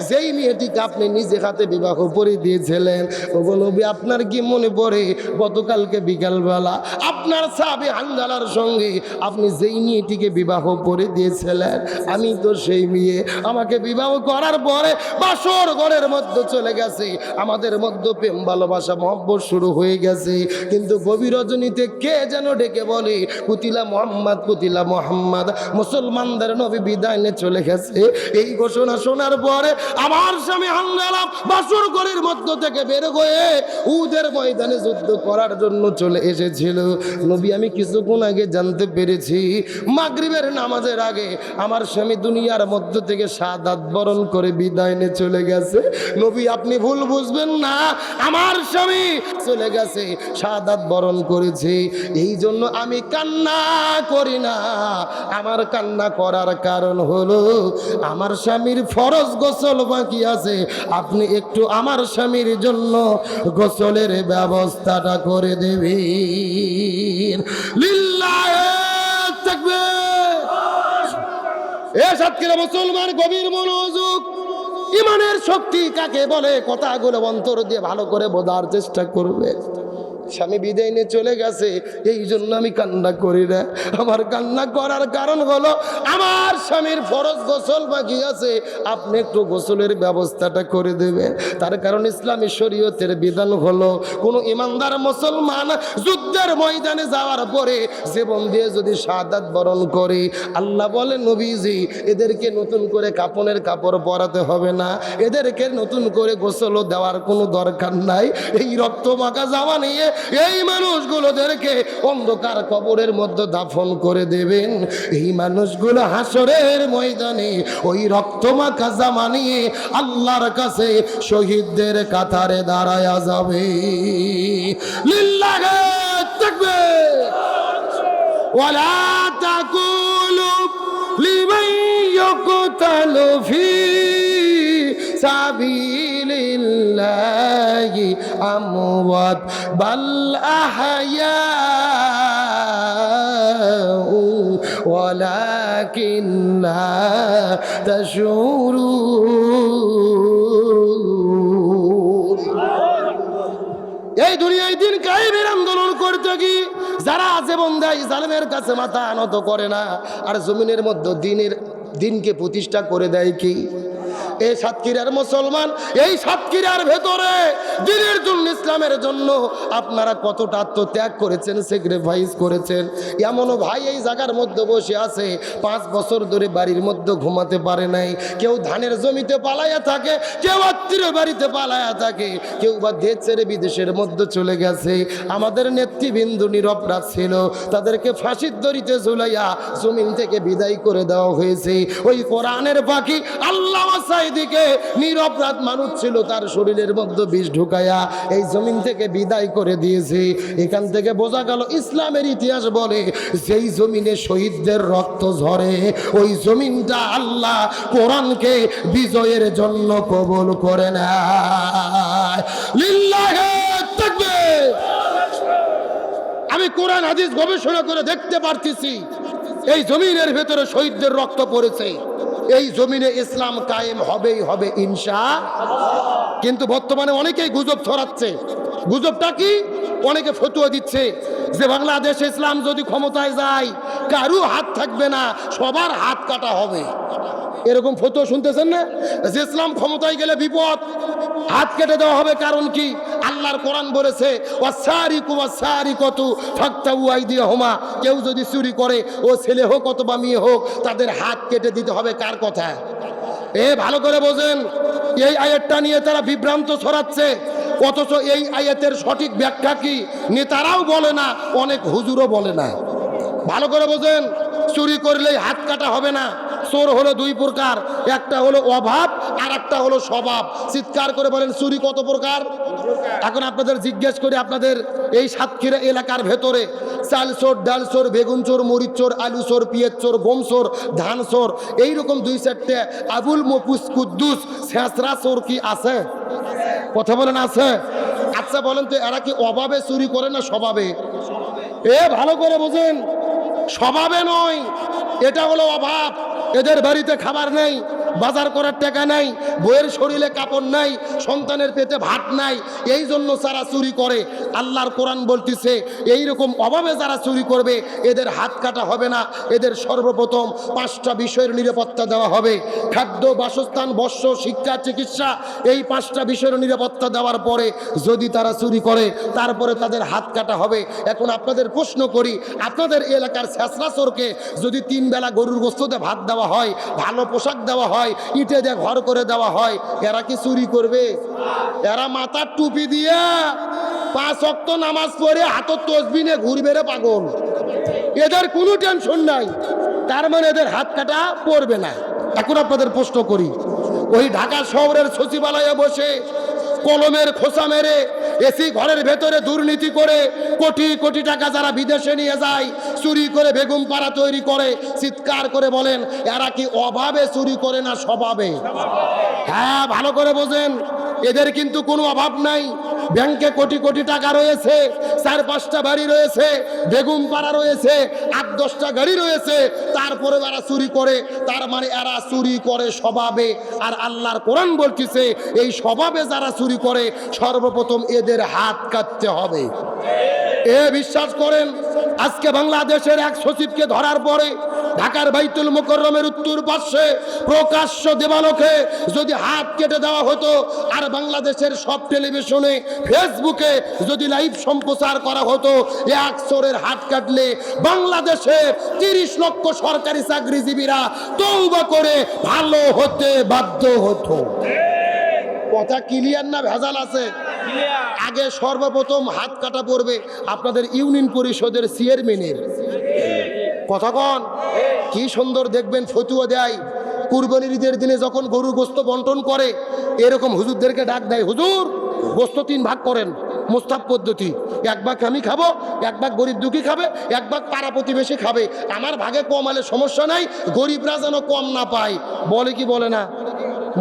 যেই মেয়েটিকে আপনি নিজে হাতে বিবাহ করে দিয়েছিলেন। ওগো নবী, আপনার কি মনে পড়ে গতকালকে বিকেলবেলা আপনার সাহাবী হানজালার সঙ্গে আপনি যেই মেয়েটিকে বিবাহ করে দিয়েছিলেন? আমি তো সেই মেয়ে। আমাকে বিবাহ করার পরে বাসর ঘরের মধ্যে চলে গেছে, আমাদের মধ্যে প্রেম ভালোবাসা মহব্বত শুরু হয়ে গেছে। কিন্তু গভীর রজনীতে কে যেন ডেকে বলে, কুতিলা মোহাম্মদ, কুতিলা মোহাম্মদ, মুসলমানদের নবী বিদায় নিয়ে চলে গেছে। এই ঘোষণা শোনার পরে আমার স্বামী হানজালা বাসর ঘরের মধ্য থেকে বের হয়ে উহুদের ময়দানে যুদ্ধ করার জন্য চলে এসেছিল। নবী, আমি কিছুক্ষণ আগে জানতে পেরেছি মাগরিবের নামাজের আগে আমার স্বামী দুনিয়ার মধ্য থেকে শাহাদাত বরণ করে বিদায় নিয়ে চলে গেছে। নবী, আপনি ভুল বুঝবেন না, আমার স্বামী চলে গেছে, শাহাদাত বরণ করেছে। এই জন্য আমি কান্না করি না। আমার কান্না করার কারণ হলো আমার স্বামীর ফরজ গোসল বাকি আছে। আপনি একটু আমার স্বামীর জন্য গোসলের ব্যবস্থাটা করে দেবেন। লিল্লাহে তাকবীর। এ সাতক্ষীরা মুসলমান, গভীর মনোযোগ। ইমানের শক্তি কাকে বলে কথাগুলো অন্তর দিয়ে ভালো করে বোঝার চেষ্টা করবে। স্বামী বিদায় নিয়ে চলে গেছে, এই জন্য আমি কান্না করি না। আমার কান্না করার কারণ হলো আমার স্বামীর ফরজ গোসল বাকি আছে, আপনি একটু গোসলের ব্যবস্থাটা করে দেবেন। তার কারণ ইসলামী শরীয়তের বিধান হলো কোনো ইমানদার মুসলমান যুদ্ধের ময়দানে যাওয়ার পরে জীবন দিয়ে যদি শাহাদাত বরণ করে, আল্লাহ বলে নবীজি এদেরকে নতুন করে কাপনের কাপড় পরাতে হবে না, এদেরকে নতুন করে গোসলও দেওয়ার কোনো দরকার নাই। এই রক্ত মাখা জামা নিয়ে এই মানুষগুলোদেরকে অন্ধকার কবরের মধ্যে দাফন করে দেবেন। এই মানুষগুলো হাসরের ময়দানে ওই রক্তমাখা জামা নিয়ে আল্লাহর কাছে শহীদদের কাতারে দাঁড়ায়া যাবে। লিল্লাহে তাকবীর। ওয়ালা তাকুলু লিমান ইয়ুকতালু ফি সাবিলিল্লাহি আমওয়াত বাল আহয়াউ ওয়ালাকিন লা তাশউরুন। এই দুনিয়ায় দিন কায়েমের আন্দোলন করতে কি যারা জীবন দেয় জালেমের কাছে মাথা নত করে না, আর জমিনের মধ্যে দিনকে প্রতিষ্ঠা করে দেয় কি? এই সাতক্ষীরার মুসলমান, এই সাতক্ষীরার ভেতরে দিনের জন্য, ইসলামের জন্য আপনারা কতটা আত্মত্যাগ করেছেন, স্যাক্রিফাইস করেছেন। এমনও ভাই এই জায়গার মধ্যে বসে আছে 5 বছর ধরে বাড়ির মধ্যে ঘুমাতে পারে নাই। কেউ ধানের জমিতে পালাইয়া থাকে, কেউ আত্মীয় বাড়িতে পালাইয়া থাকে, কেউ বা দেশ ছেড়ে বিদেশের মধ্যে চলে গেছে। আমাদের নেতৃবৃন্দ নিরপরাধ ছিল, তাদেরকে ফাঁসির দড়িতে ঝুলাইয়া জমিন থেকে বিদায় করে দেওয়া হয়েছে। ওই কোরআনের পাখি আল্লামা সাঈদীকে নিরপরাধ মানুষ ছিল, তার শরীরের মধ্যে বিষ ঢুকায়া এই জমিন থেকে বিদায় করে দিয়েছে। এখান থেকে বোঝা গেল ইসলামের ইতিহাস বলে যেই জমিনে শহীদদের রক্ত ঝরে ওই জমিনটা আল্লাহ কোরআনকে বিজয়ের জন্য কবুল করে নেয়। লিল্লাহে তাকবীর। আমি কোরআন হাদিস গবেষণা করে দেখতে পারতেছি এই জমিনের ভেতরে শহীদদের রক্ত পড়েছে। এই জমিনে ইসলাম কায়েম হবেই হবে ইনশাআল্লাহ। কিন্তু বর্তমানে অনেকেই গুজব ছড়াচ্ছে। গুজবটা কি? অনেকে ফতোয়া দিচ্ছে যে বাংলাদেশে ইসলাম যদি ক্ষমতায় যায় কারো হাত থাকবে না, সবার হাত কাটা হবে। এরকম ফতোয়া শুনতেছেন না? যে ইসলাম ক্ষমতায় গেলে বিপদ, হাত কেটে দেওয়া হবে। কারণ কি? আল্লাহর কোরআন বলেছে ওয়াসারিকু ওয়াসারিকাতু ফাকতাউ আইদিয়াহুমা। কেউ যদি চুরি করে, ও ছেলে হোক অথবা মেয়ে হোক, তাদের হাত কেটে দিতে হবে। কার কথা? ভালো করে বোঝেন। এই আয়াতটা নিয়ে তারা বিভ্রান্ত ছড়াচ্ছে, অথচ এই আয়াতের সঠিক ব্যাখ্যা কি নেতারাও বলে না, অনেক হুজুরও বলে না। ভালো করে বোঝেন। চুরি করলেই হাত কাটা হবে না। চোর হলো 2 প্রকার, একটা হলো অভাব আর একটা হলো স্বভাব। চিৎকার করে বলেন চুরি কত প্রকার? এখন আপনাদের জিজ্ঞেস করি, আপনাদের এই সাতক্ষীরা এলাকার ভেতরে চাল চোর, ডাল চোর, বেগুন চোর, মরিচ চোর, আলু চোর, পেঁয়াজ চোর, গম চোর, ধান চোর, এইরকম 2-4টে আবুল মফুজ কুদ্দুস ছেঁচড়া চোর কি আছে? কথা বলেন আছে? আচ্ছা বলেন তো এরা কি অভাবে চুরি করে না স্বভাবে? ভালো করে বোঝেন, স্বভাবে নয়, এটা হলো অভাব। এদের বাড়িতে খাবার নেই, বাজার করার টাকা নাই, বইয়ের শরীরে কাপড় নাই, সন্তানের পেটে ভাত নাই, এই জন্য যারা চুরি করে। আল্লাহর কোরআন বলতেছে এইরকম অভাবে যারা চুরি করবে এদের হাত কাটা হবে না। এদের সর্বপ্রথম 5টা বিষয়ের নিরাপত্তা দেওয়া হবে। খাদ্য, বাসস্থান, বস্ত্র, শিক্ষা, চিকিৎসা, এই 5টা বিষয়ের নিরাপত্তা দেওয়ার পরে যদি তারা চুরি করে তারপরে তাদের হাত কাটা হবে। এখন আপনাদের প্রশ্ন করি, আপনাদের এলাকার ছেঁচড়া চোরকে যদি 3 বেলা গরুর গোশতে ভাত দেওয়া হয়, ভালো পোশাক দেওয়া হয়, ইটে দিয়ে ঘর করে দেওয়া হয়, এরা কি চুরি করবে? এরা মাথার টুপি দিয়ে 5 ওয়াক্ত নামাজ পড়ে হাতত তসবিহ নিয়ে ঘুরবে রে পাগল। এদের কোনো টেনশন নাই, তার মানে এদের হাত কাটা পড়বে না। এখন আপনাদের প্রশ্ন করি, ওই ঢাকা শহরের সচিবালয়ে বসে কলমের খোসা মেরে এসি ঘরের ভেতরে দুর্নীতি করে কোটি কোটি টাকা যারা বিদেশে নিয়ে যায়, চুরি করে বেগম পাড়া তৈরি করে, চিৎকার করে বলেন এরা কি অভাবে চুরি করে না স্বভাবে? হ্যাঁ, ভালো করে বোঝেন, এদের কিন্তু কোনো অভাব নাই। ব্যাংকে কোটি কোটি টাকা রয়েছে, 4-5টা বাড়ি রয়েছে, বেগম পাড়া রয়েছে, 8-10টা গাড়ি রয়েছে, তারপরে এরা চুরি করে। তার মানে এরা চুরি করে স্বভাবে। আর আল্লাহর কোরআন বলতেছে এই স্বভাবে যারা চুরি করে সর্বপ্রথম এদের হাত কাটতে হবে। বিশ্বাস করেন, আজকে বাংলাদেশের এক সচিবকে ধরার পরে ঢাকার বাইতুল মুকাররমের উত্তর পাশে প্রকাশ্য দেবালোকে যদি হাত কেটে দেওয়া হতো, আর বাংলাদেশের সব টেলিভিশনে, ফেসবুকে যদি লাইভ সম্প্রচার করা হতো, এক চোরের হাত কাটলে বাংলাদেশের 30 লক্ষ সরকারি চাকরিজীবীরা তওবা করে ভালো হতে বাধ্য হতো। কথা ক্লিয়ার না ভেজাল আছে? আগে সর্বপ্রথম হাত কাটা পড়বে আপনাদের ইউনিয়ন পরিষদের চেয়ারম্যানের। কথা কন, কি সুন্দর দেখবেন ফতুয়া দেয় কুরবানির ঈদের দিনে যখন গরুর গোস্ত বন্টন করে, এরকম হুজুরদেরকে ডাক দেয়, হুজুর গোস্ত 3 ভাগ করেন, মোস্তাব পদ্ধতি, 1 ভাগ আমি খাবো, 1 ভাগ গরিব দুঃখী খাবে, 1 ভাগ পাড়া প্রতিবেশী খাবে, আমার ভাগে কম হলে সমস্যা নাই, গরিবরা যেন কম না পায়। বলে কি বলে না?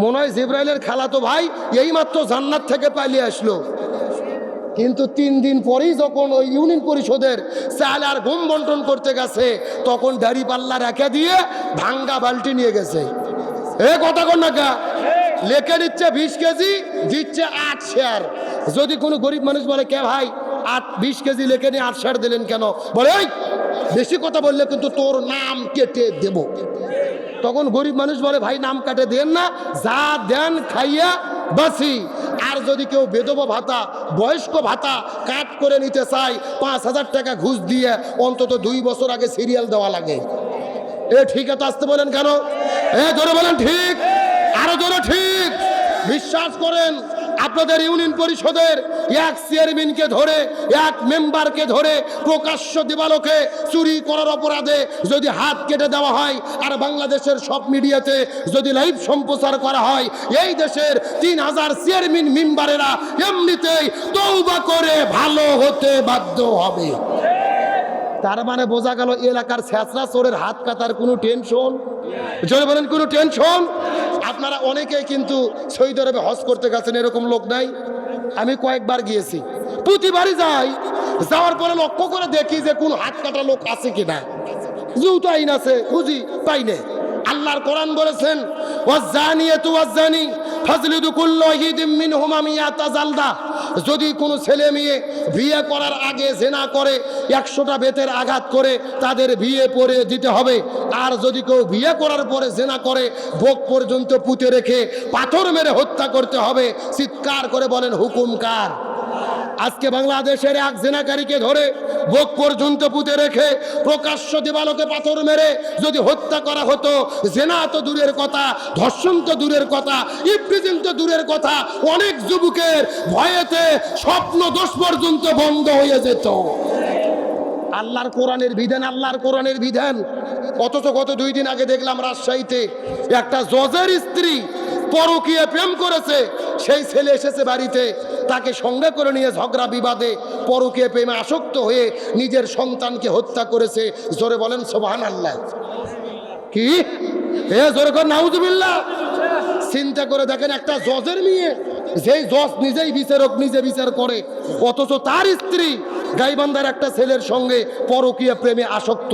মনে হয় জিব্রাইলের খালাতো ভাই এইমাত্র জান্নাত থেকে পালিয়ে আসলো। কিন্তু 3 দিন পরেই যখন ওই ইউনিয়ন পরিষদের চাল আর গম বন্টন করতে গেছে, তখন দাড়ি পাল্লা রেখে দিয়ে ভাঙ্গা বালতি নিয়ে গেছে। কথা কন না কা, লেখে নিচ্ছে 20 কেজি, দিচ্ছে 8 শেয়ার। যদি কোনো গরিব মানুষ বলে কে ভাই 20 কেজি লেখে নিয়ে 8 শেয়ার দিলেন কেন, বলে এই বেশি কথা বললে কিন্তু তোর নাম কেটে দেব। তখন গরিব মানুষ বলে ভাই নাম কাটে দেন না, যা দেন খাইয়া বাসি। আর যদি কেউ বেদবা ভাতা, বয়স্ক ভাতা কাট করে নিতে চায়, 5,000 টাকা ঘুষ দিয়ে অন্তত 2 বছর আগে সিরিয়াল দেওয়া লাগে। ঠিক আছে, আসতে বলেন কেন? জোরে বলেন ঠিক, আরো জোরে ঠিক। বিশ্বাস করেন, আপনাদের ইউনিয়ন পরিষদের এক চেয়ারম্যানকে ধরে, এক মেম্বারকে ধরে প্রকাশ্য দিবালোকে চুরি করার অপরাধে যদি হাত কেটে দেওয়া হয়, আর বাংলাদেশের সব মিডিয়াতে যদি লাইভ সম্প্রচার করা হয়, এই দেশের 3000 চেয়ারম্যান মেম্বারেরা এমনিতেই তওবা করে ভালো হতে বাধ্য হবে। তার মানে বোঝা গেল এলাকার ছেঁচড়া চোরের হাত কাটার কোনো টেনশন, জোরে বলেন কোনো টেনশন। আপনারা অনেকেই কিন্তু সৌদি আরবে হজ করতে গেছেন, এরকম লোক নাই? আমি কয়েকবার গিয়েছি, প্রতিবারই যাই, যাওয়ার পরে লক্ষ্য করে দেখি যে কোন হাত কাটা লোক আছে কিনা। যেহেতু আইন আছে, খুঁজি পাই না। আল্লাহর কোরআন বলেছেন ওয়াজ্জানিয়াতু ওয়াজ্জানি ফাজলিদু কুল্লা ওয়াহিদিম মিনহুমা মিয়াতা জালদা। যদি কোনো ছেলে মেয়ে বিয়ে করার আগে জিনা করে 100টা বেতের আঘাত করে তাদের বিয়ে পড়ে দিতে হবে। আর যদি কেউ বিয়ে করার পরে জিনা করে বুক পর্যন্ত পুঁতে রেখে পাথর মেরে হত্যা করতে হবে। চিৎকার করে বলেন হুকুম কার? আজকে বাংলাদেশের এক জিনাকারীকে ধরে বুক পর্যন্ত পুঁতে রেখে প্রকাশ্য দিবালোকে পাথর মেরে যদি হত্যা করা হতো, জিনা তো দূরের কথা, ধর্ষণ তো দূরের কথা, ইফটিজিং তো দূরের কথা, অনেক যুবকের ভয়েতে স্বপ্ন দোষ পর্যন্ত বন্ধ হয়ে যেত। আল্লাহর কোরআনের বিধান, আল্লাহর কোরআনের বিধান। অথচ গত 2 দিন আগে দেখলাম রাজশাহীতে একটা জজের স্ত্রী পরকীয়া প্রেম করেছে, সেই ছেলে এসেছে বাড়িতে, তাকে সঙ্গে করে নিয়ে ঝগড়া বিবাদে পরকীয়া প্রেমে আসক্ত হয়ে নিজের সন্তানকে হত্যা করেছে। জোরে বলেন সুবহানাল্লাহ। কি জোরে কর নাউজুবিল্লাহ। চিন্তা করে দেখেন, একটা জজের মেয়ে যেই জজ নিজেই বিচারক, নিজে বিচার করে, অথচ তার স্ত্রী গাইবান্ধার একটা ছেলের সঙ্গে পরকীয়া প্রেমে আসক্ত।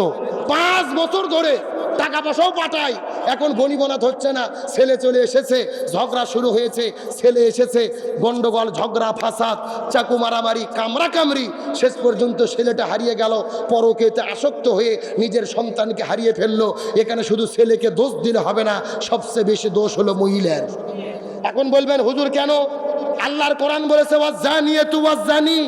5 বছর ধরে টাকা পয়সাও পাঠায়, এখন বনিবনাত হচ্ছে না। ছেলে চলে এসেছে, ঝগড়া শুরু হয়েছে, ছেলে এসেছে, গন্ডগোল, ঝগড়া, ফাসাদ, চাকু মারামারি, কামড়া কামড়ি, শেষ পর্যন্ত ছেলেটা হারিয়ে গেল। পরকীয়াতে আসক্ত হয়ে নিজের সন্তানকে হারিয়ে ফেললো। এখানে শুধু ছেলেকে দোষ দিলে হবে না, সবচেয়ে বেশি দোষ হলো মহিলার। এখন বলবেন হুজুর কেন? আল্লাহর কোরআন বলেছে ওয়াজ্জানিয়াতু ওয়াজ্জানি।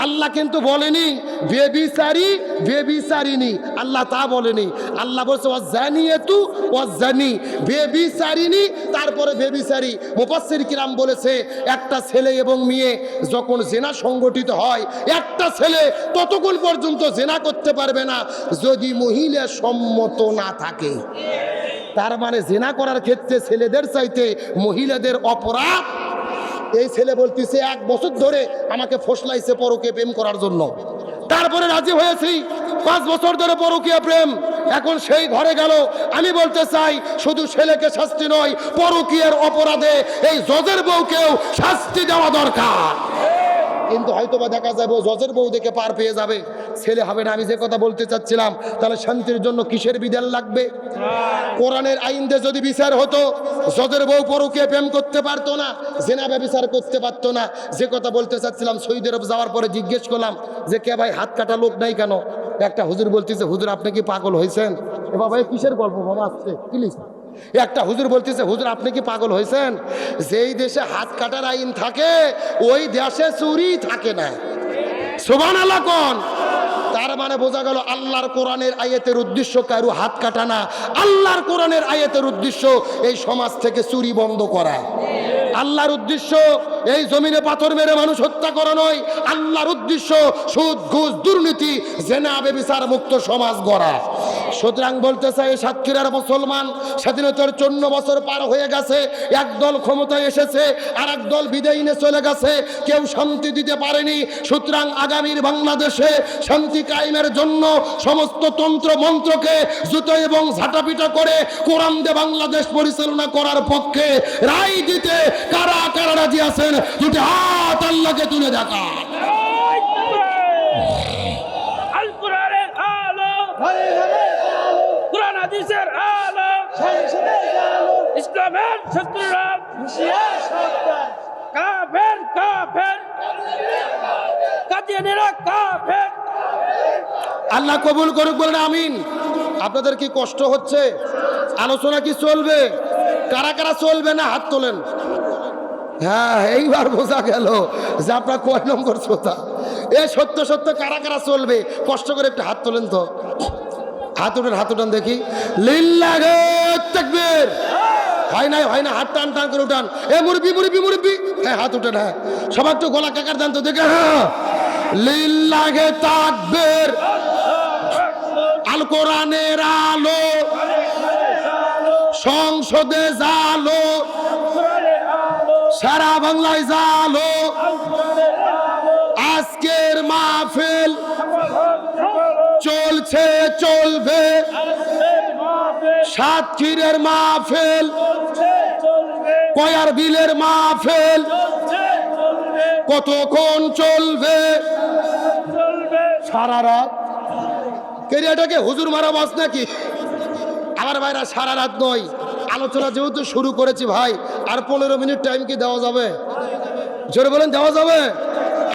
আল্লাহ কিন্তু বলেনি বেবিচারী বেবিচারিনী, আল্লাহ তা বলেনি। আল্লাহ বলেছে ওয়াজ্জানিয়াতু ওয়াজ্জানি, বেবিচারিনী, তারপরে বেবিচারী। মুফাসসির কিরাম বলেছে একটা ছেলে এবং মেয়ে যখন জেনা সংগঠিত হয়, একটা ছেলে ততক্ষণ পর্যন্ত জেনা করতে পারবে না যদি মহিলা সম্মত না থাকে। তার মানে জেনা করার ক্ষেত্রে ছেলেদের চাইতে মহিলাদের অপরাধ। এই ছেলে বলতেছে 1 বছর ধরে আমাকে ফসলাইছে পরকীয়া প্রেম করার জন্য, তারপরে রাজি হয়েছি, 5 বছর ধরে পরকীয়া প্রেম, এখন সেই ঘরে গেল। আমি বলতে চাই শুধু ছেলেকে শাস্তি নয়, পরকীয়ার অপরাধে এই জজের বউকেও শাস্তি দেওয়া দরকার। কিন্তু হয়তোবা দেখা যাবে জজের বউ দেখে পার পেয়ে যাবে, ছেলে হবে না। আমি যে কথা বলতে চাচ্ছিলাম, তাহলে শান্তির জন্য কিসের বিধান লাগবে? কোরআনের আইন দিয়ে যদি বিচার হতো, জজের বউ পরকীয়া প্রেম করতে পারতো না, জেনা ব্যভিচার করতে পারতো না। যে কথা বলতে চাচ্ছিলাম, সৌদি আরব যাওয়ার পরে জিজ্ঞেস করলাম যে কে ভাই হাত কাটা লোক নাই কেন? একটা হুজুর বলতেছে হুজুর আপনি কি পাগল হয়েছেন? এ বাবা এই কিসের গল্প বাবা আসছে প্লিজ। একটা হুজুর বলতেছে হুজুর আপনি কি পাগল হয়েছেন? যেই দেশে হাত কাটার আইন থাকে ওই দেশে চুরি থাকে না। সুবহানাল্লাহ কোন? তার মানে বোঝা গেল আল্লাহর কোরআনের আয়াতের উদ্দেশ্য কারো হাত কাটা না, আল্লাহর কোরআনের আয়াতের উদ্দেশ্য এই সমাজ থেকে চুরি বন্ধ করা। আল্লাহর উদ্দেশ্য এই জমিনে পাথর মেরে মানুষ হত্যা করা নয়, আল্লাহর উদ্দেশ্য সুদ ঘুষ দুর্নীতি জেনা ব্যভিচার মুক্ত সমাজ গড়া। সুতরাং বলতে চাই সাতক্ষীরার মুসলমান স্বাধীনতার 54 বছর পার হয়ে গেছে, একদল ক্ষমতায় এসেছে আর একদল বিদায় নিয়ে চলে গেছে, কেউ শান্তি দিতে পারেনি। সুতরাং আগামীর বাংলাদেশে শান্তি কায়েমের জন্য সমস্ত তন্ত্র মন্ত্রকে জুতো এবং ঝাঁটাপিটা করে কোরআন দিয়ে বাংলাদেশ পরিচালনা করার পক্ষে রায় দিতে কারা কারা রাজি আছেন? দুটি হাত আল্লাহকে তুলে দেখা। আল কোরআনের আলো, কোরআন হাদিসের আলো, ইসলামের শত্রুরা কাফের কাফের, কাদিয়ানীরা কাফের। আল্লাহ কবুল করুক, বলেন আমিন। আপনাদের কি কষ্ট হচ্ছে? আলোচনা কি চলবে? কারা কারা চলবে না হাত তোলেন। হ্যাঁ, এইবার বোঝা গেল যে আপনার কয় নম্বর শ্রোতা। এ সত্য সত্য কারা কারা চলবে? কষ্ট করে একটু হাত তোলেন তো, হাত উঠান, হাত উঠান দেখি। লিল্লাহি তাকবীর। হয় না হয় না, হাত টান টান করে উঠান। এ মুরব্বি মুরব্বি মুরব্বি, হ্যাঁ হাত উঠান। হ্যাঁ সবাই একটু গলা কাকার দেন তো দেখে। হ্যাঁ লিল্লাহি তাকবীর। আল কোরআনের আলো, সংসদে জালো, সারা বাংলায় জালো। আজকের মাহফিল চলছে চলবে, সাতক্ষীরের মাহফিল, কয়ার বিলের মাহফিল কতক্ষণ চলবে? সারা রাত। কেরিয়াটাকে হুজুর মারা বাস নাকি? আমার ভাইরা সারা রাত নয়, আলোচনা যেহেতু শুরু করেছি ভাই, আর 15 মিনিট টাইম কি দেওয়া যাবে? জোরে বলেন দেওয়া যাবে?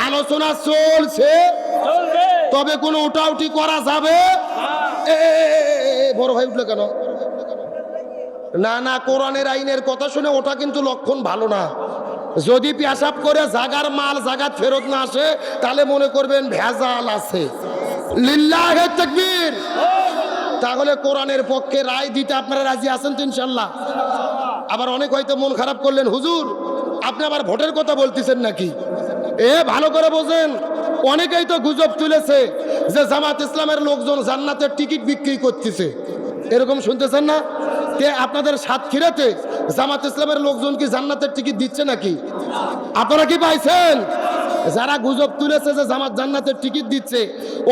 আলোচনা চলছে, তবে কোনো উঠাউটি করা যাবে? বড় ভাই উঠলো কেন? না না, কোরআনের আইনের কথা শুনে ওটা কিন্তু লক্ষণ ভালো না। যদি পেশাব করে জাগার মাল জাগাত ফেরত না আসে, তাহলে মনে করবেন ভেজাল আছে। লিল্লাহি তাকবীর। তাহলে কোরআনের পক্ষে রায় দিতে আপনারা রাজি আছেন তো ইনশাল্লাহ? আবার অনেক হয়তো মন খারাপ করলেন, হুজুর আপনি আবার ভোটের কথা বলতেছেন নাকি? এ ভালো করে বোঝেন, অনেকেই তো গুজব তুলেছে যে জামাত ইসলামের লোকজন জান্নাতের টিকিট বিক্রি করতেছে, এরকম শুনতেছেন না? তে আপনাদের সাতক্ষীরাতে জামাত ইসলামের লোকজন কি জান্নাতের টিকিট দিচ্ছে নাকি? আপনারা কি পাইছেন? যারা গুজব তুলেছে যে জামাত জান্নাতের টিকিট দিচ্ছে,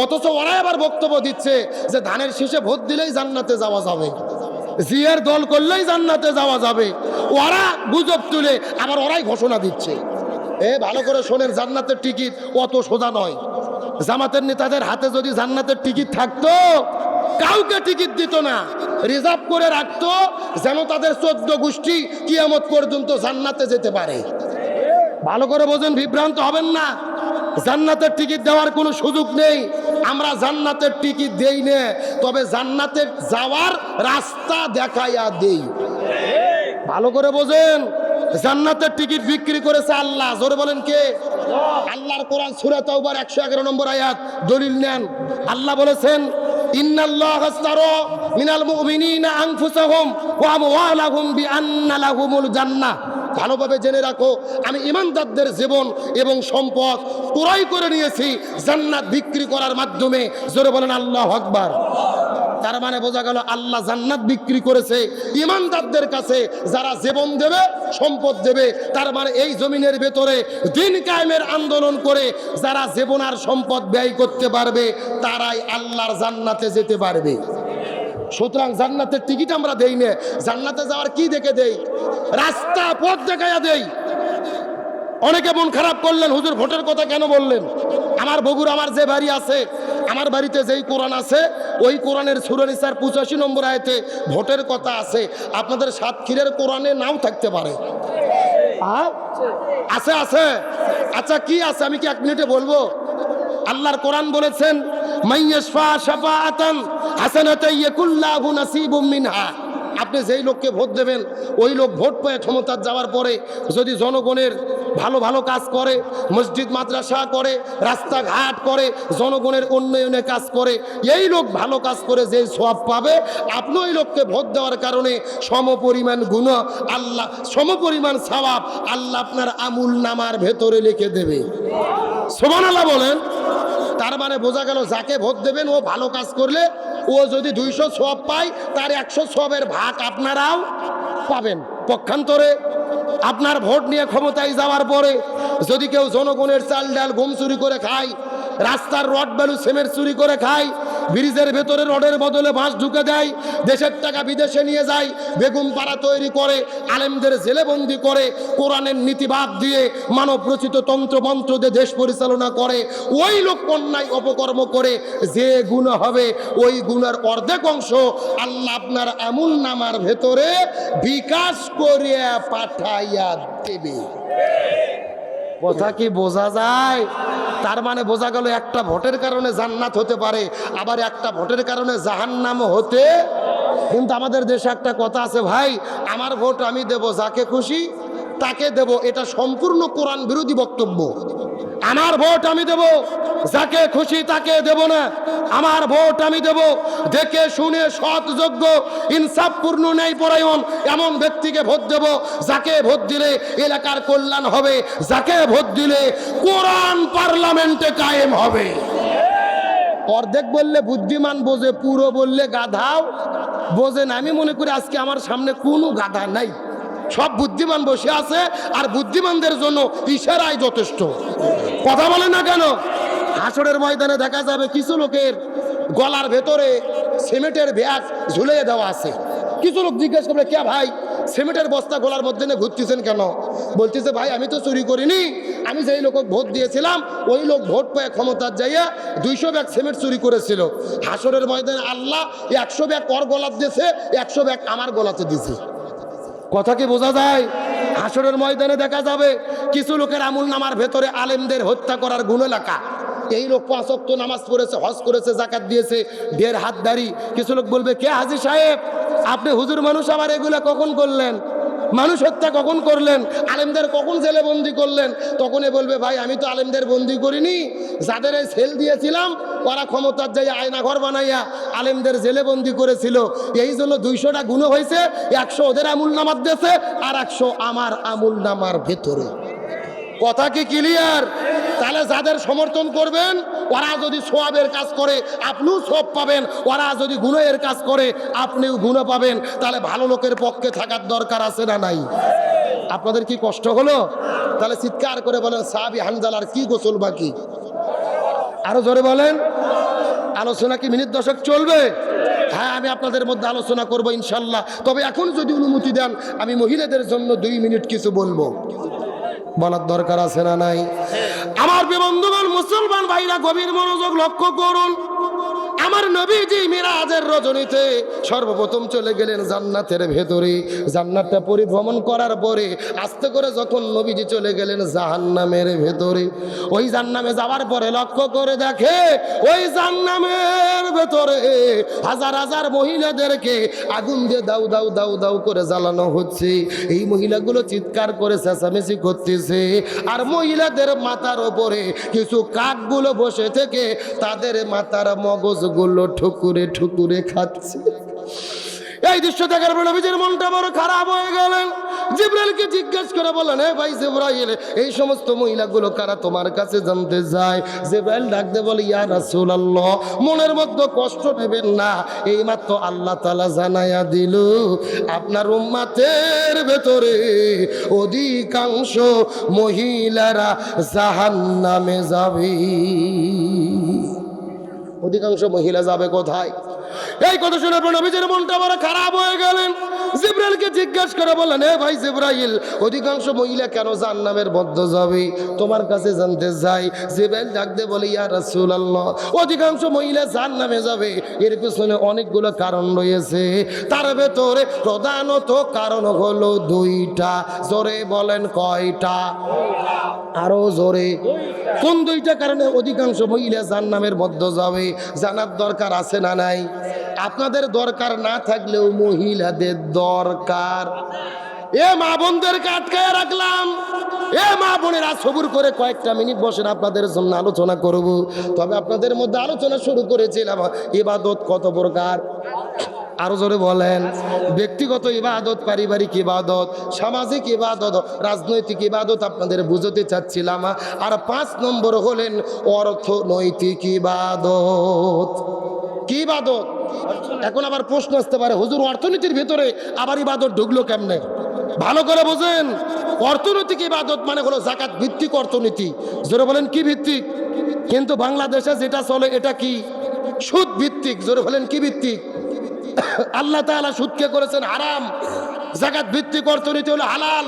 অথচ ওরাই আবার বক্তব্য দিচ্ছে যে ধানের শীষে ভোট দিলেই জান্নাতে যাওয়া যাবে, জিয়ার দল করলেই জান্নাতে যাওয়া যাবে। ওরা গুজব তুলে আবার ওরাই ঘোষণা দিচ্ছে। ভালো করে শোনেন, জান্নাতের টিকিট অত সোজা নয়। জামাতের নেতাদের হাতে যদি জান্নাতের টিকিট থাকতো, কাউকে টিকিট দিত না, রিজার্ভ করে রাখতো, যেন তাদের 14 গোষ্ঠী কিয়ামত পর্যন্ত জান্নাতে যেতে পারে। ভালো করে বোঝেন, বিভ্রান্ত হবেন না। জান্নাতের টিকিট দেওয়ার কোনো সুযোগ নেই। আমরা জান্নাতের টিকিট দেই না, তবে জান্নাতে যাওয়ার রাস্তা দেখাইয়া দেই। ভালো করে বোঝেন, জান্নাতের টিকিট বিক্রি করেছে আল্লাহ। জোরে বলেন কে? আল্লাহর কোরআন সূরা তাওবার 111 নম্বর আয়াত দলিল নেন। আল্লাহ বলেছেন, ইন্নাল্লাহা আশতারা মিনাল মুমিনিনা আনফুসাহুম ওয়া আমওয়ালাহুম বিআন্না লাহুমুল জান্নাহ। ভালোভাবে জেনে রাখো, আমি ইমানদারদের জীবন এবং সম্পদ ক্রয় করে নিয়েছি জান্নাত বিক্রি করার মাধ্যমে। জোরে বলেন আল্লাহু আকবার। তার মানে বোঝা গেল আল্লাহ জান্নাত বিক্রি করেছে ইমানদারদের কাছে, যারা জীবন দেবে, সম্পদ দেবে। তার মানে এই জমিনের ভেতরে দিন কায়েমের আন্দোলন করে যারা জীবন আর সম্পদ ব্যয় করতে পারবে, তারাই আল্লাহর জান্নাতে যেতে পারবে। সুতরাং জান্নাতের টিকিট আমরা দেই না, জান্নাতে যাওয়ার কি দেখে দেই? রাস্তা পথ দেখাইয়া দেই। অনেকে মন খারাপ করলেন, হুজুর ভোটের কথা কেন বললেন? আমার বগুড়া, আমার যে বাড়ি আছে, আমার বাড়িতে যেই কোরআন আছে, ওই কোরআনের সূরা নিসার 85 নম্বর আয়াতে ভোটের কথা আছে। আপনাদের সাতক্ষীরের কোরআনে নাও থাকতে পারে। আছে আছে। আচ্ছা কি আছে, আমি কি 1 মিনিটে বলবো? আল্লাহর কোরআন বলেছেন, মাইয়াশফা শাফাআতান হাসানাতান ইয়াকুল্লাহু নাসিবুম মিনহা। আপনি যেই লোককে ভোট দেবেন, ওই লোক ভোট পেয়ে ক্ষমতা যাওয়ার পরে যদি জনগণের ভালো ভালো কাজ করে, মসজিদ মাদ্রাসা করে, রাস্তাঘাট করে, জনগণের উন্নয়নে কাজ করে, এই লোক ভালো কাজ করে যে সওয়াব পাবে, আপনি ওই লোককে ভোট দেওয়ার কারণে সমপরিমাণ গুণ আল্লাহ, সমপরিমাণ সওয়াব আল্লাহ আপনার আমুল নামার ভেতরে লিখে দেবে। সুবহানাল্লাহ বলেন। তার মানে বোঝা গেল, যাকে ভোট দেবেন ও ভালো কাজ করলে ও যদি 200 সওয়াব পায়, তার 100 সওয়াবের ভাগ আপনারাও পাবেন। পক্ষান্তরে আপনার ভোট নিয়ে ক্ষমতায় যাওয়ার পরে যদি কেউ জনগণের চাল ডাল গম চুরি করে খায়, রাস্তার রড বালু সিমেন্ট চুরি করে খায়, ব্রিজের ভেতরে রডের বদলে বাঁশ ঢুকে দেয়, দেশের টাকা বিদেশে নিয়ে যায়, বেগুন পাড়া তৈরি করে, আলেমদের জেলেবন্দি করে, কোরআনের নীতিবাদ দিয়ে মানব রচিত তন্ত্র মন্ত্র দিয়ে দেশ পরিচালনা করে, ওই লোক অন্যায় অপকর্ম করে যে গুনাহ হবে, ওই গুনার অর্ধেক অংশ আল্লাহ আপনার আমুল নামার ভেতরে বিকাশ করে পাঠাইয়া দেবে। কথা কি বোঝা যায়? তার মানে বোঝা গেল, একটা ভোটের কারণে জান্নাত হতে পারে, আবার একটা ভোটের কারণে জাহান্নাম হতে। কিন্তু আমাদের দেশে একটা কথা আছে, ভাই আমার ভোট আমি দেব, যাকে খুশি তাকে দেব। এটা সম্পূর্ণ কোরআন বিরোধী বক্তব্য। আমার ভোট আমি দেব, যাকে খুশি তাকে দেব না। আমার ভোট আমি দেব দেখে শুনে সৎ, যোগ্য, ইনসাফপূর্ণ, ন্যায়পরায়ণ এমন ব্যক্তিকে ভোট দেব, যাকে ভোট দিলে এলাকার কল্যাণ হবে, যাকে ভোট দিলে কোরআন পার্লামেন্টে কায়েম হবে। অর্ধেক বললে বুদ্ধিমান বোঝে, পুরো বললে গাধাও বোঝে না। আমি মনে করি আজকে আমার সামনে কোনো গাধা নাই, সব বুদ্ধিমান বসে আছে, আর বুদ্ধিমানদের জন্য ইশারাই যথেষ্ট। কথা বলে না কেন? হাসরের ময়দানে দেখা যাবে কিছু লোকের গলার ভেতরে সিমেন্টের ব্যাগ ঝুলিয়ে দেওয়া আছে। কিছু লোক জিজ্ঞেস করবে, কে ভাই সিমেন্টের বস্তা গলার মধ্যে নিয়ে ঘুরতেছেন কেন? বলতেছে, ভাই আমি তো চুরি করিনি, আমি যেই লোক ভোট দিয়েছিলাম ওই লোক ভোট পেয়ে ক্ষমতার যাইয়া 200 ব্যাগ সিমেন্ট চুরি করেছিল। হাসরের ময়দানে আল্লাহ 100 ব্যাগ ওর গলাতে দিয়েছে, 100 ব্যাগ আমার গলাতে দিয়েছে। কথা কি বোঝা যায়? হাসরের ময়দানে দেখা যাবে কিছু লোকের আমুল নামার ভেতরে আলেমদের হত্যা করার গুণ লেখা। এই লোক 5 ওয়াক্ত নামাজ পড়েছে, হজ করেছে, জাকাত দিয়েছে, 1.5 হাত দাড়ি। কিছু লোক বলবে, কে হাজী সাহেব আপনি হুজুর মানুষ, আবার এগুলা কখন করলেন? মানুষ হত্যা কখন করলেন? আলেমদের কখন জেলে বন্দি করলেন? তখনই বলবে, ভাই আমি তো আলেমদের বন্দি করিনি, যাদের এই সেল দিয়েছিলাম ওরা ক্ষমতার যাই আয়না ঘর বানাইয়া আলেমদের জেলে বন্দি করেছিল, এই জন্য 200টা গুণ হয়েছে, 100 ওদের আমুল নামার দিয়েছে, আর 100 আমার আমুল নামার ভেতরে। কথা কি ক্লিয়ার? তাহলে যাদের সমর্থন করবেন ওরা যদি সওয়াবের কাজ করে আপনিও সওয়াব পাবেন, ওরা যদি গুনাহের কাজ করে আপনিও গুনাহ পাবেন। তাহলে ভালো লোকের পক্ষে থাকার দরকার আছে না নাই? আপনাদের কি কষ্ট হলো? তাহলে চিৎকার করে বলেন, সাহাবী হানজালার কি গোসল বাকি? আরো জোরে বলেন। আলোচনা কি মিনিট 10 চলবে? হ্যাঁ, আমি আপনাদের মধ্যে আলোচনা করব ইনশাল্লাহ। তবে এখন যদি অনুমতি দেন, আমি মহিলাদের জন্য 2 মিনিট কিছু বলবো। বলার দরকার আছে না নাই? আমার বন্ধুগণ, মুসলমান ভাইরা, গভীর মনোযোগ লক্ষ্য করুন। আমার নবীজি মিরাজের রজনীতে সর্বপ্রথম চলে গেলেন জান্নাতের ভেতরে। জান্নাতটা পরিভ্রমণ করার পরে আস্তে করে যখন নবীজি চলে গেলেন জাহান্নামের ভেতরে, ওই জাহান্নামে যাওয়ার পরে লক্ষ্য করে দেখে ওই জাহান্নামের ভেতরে হাজার হাজার মহিলাদেরকে আগুন দিয়ে দাউ দাউ দাউ দাউ করে জ্বালানো হচ্ছে। এই মহিলাগুলো চিৎকার করে চেঁচামেচি করতেছে, আর মহিলাদের মাথার ওপরে কিছু কাকগুলো বসে থেকে তাদের মাথার মগজগুলো ঠুকুরে ঠুকুরে খাচ্ছে। এই দৃশ্য দেখার পর নবীজির মনটা বড় খারাপ হয়ে গেলেন। জিবরাইলকে জিজ্ঞেস করে বললেন, হে ভাই জিবরাইল, এই সমস্ত মহিলাগুলো কারা তোমার কাছে জানতে যায়? জিবরাইল ডাকতে বলে, ইয়া রাসূলুল্লাহ, মনের মধ্যে কষ্ট নেবেন না, এইমাত্র আল্লাহ তাআলা জানায়া দিল আপনার উম্মতের ভেতরে অধিকাংশ মহিলারা জাহান্নামে যাবে। অধিকাংশ মহিলা যাবে কোথায়? এই কথা শুনে নবীজির মনটা বড় খারাপ হয়ে গেলেন। জিবরাইলকে জিজ্ঞাসা করে বললেন, হে ভাই জিবরাইল, অধিকাংশ মহিলা কেন জাহান্নামের মধ্যে যাবে তোমার কাছে জানতে চাই। জিবরাইল ডাকতে বলে, ইয়া রাসূলুল্লাহ, অধিকাংশ মহিলা জাহান্নামে যাবে এর পিছনে অনেকগুলো কারণ রয়েছে। তার ভেতরে প্রধানত কারণ হলো 2টা। জোরে বলেন, কয়টা? আরো জোরে। কোন 2টা কারণে অধিকাংশ মহিলা জাহান্নামের মধ্যে যাবে জানার দরকার আছে না নাই? আপনাদের দরকার না থাকলেও মহিলাদের দরকার। এ মা বোনদেরকে আটকায় রাখলাম। এ মা বোনেরা, সবুর করে কয়েকটা মিনিট বসেন, আপনাদের জন্য আলোচনা করব। তবে আপনাদের মধ্যে আলোচনা শুরু করেছিলাম ইবাদত কত প্রকার। আরো জোরে বলেন। ব্যক্তিগত ইবাদত, পারিবারিক ইবাদত, সামাজিক ইবাদত, রাজনৈতিক ইবাদত আপনাদের বুঝতে চাচ্ছিলাম। আর 5 নম্বর হলেন অর্থনৈতিক ইবাদত। কি ইবাদত? এখন আবার প্রশ্ন আসতে পারে, হুজুর অর্থনীতির ভিতরে আবার ইবাদত ঢুকলো কেমনে? ভালো করে বোঝেন, অর্থনৈতিক ইবাদত মানে হলো যাকাত ভিত্তিক অর্থনীতি। জোরে বলেন, কি ভিত্তিক? কিন্তু বাংলাদেশে যেটা চলে এটা কি? সুদ ভিত্তিক। জোরে বলেন, কি ভিত্তিক? আল্লাহ তাআলা সুদকে করেছেন হারাম, যাকাত ভিত্তিক অর্থনীতি হলো হালাল।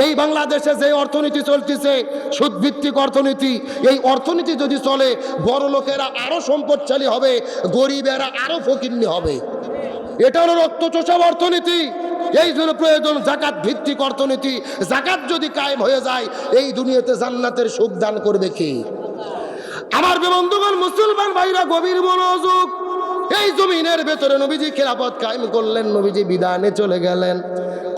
এই বাংলাদেশে যে অর্থনীতি চলতেছে সুদ ভিত্তিক অর্থনীতি, এই অর্থনীতি যদি চলে বড় লোকেরা আরো সম্পদশালী হবে, গরিবেরা আরো ফকিন্নি হবে। এটা হলো রক্তচোষা অর্থনীতি। এই জন্য প্রয়োজন যাকাত ভিত্তিক অর্থনীতি। যাকাত যদি কায়েম হয়ে যায়, এই দুনিয়াতে জান্নাতের সুখ দান করবে কে? আমার বন্ধুগণ, মুসলমান ভাইরা, গভীর মনোযোগ। এই জমিনের ভেতরে নবীজি খেলাফত কায়েম করলেন, নবীজি বিদানে চলে গেলেন।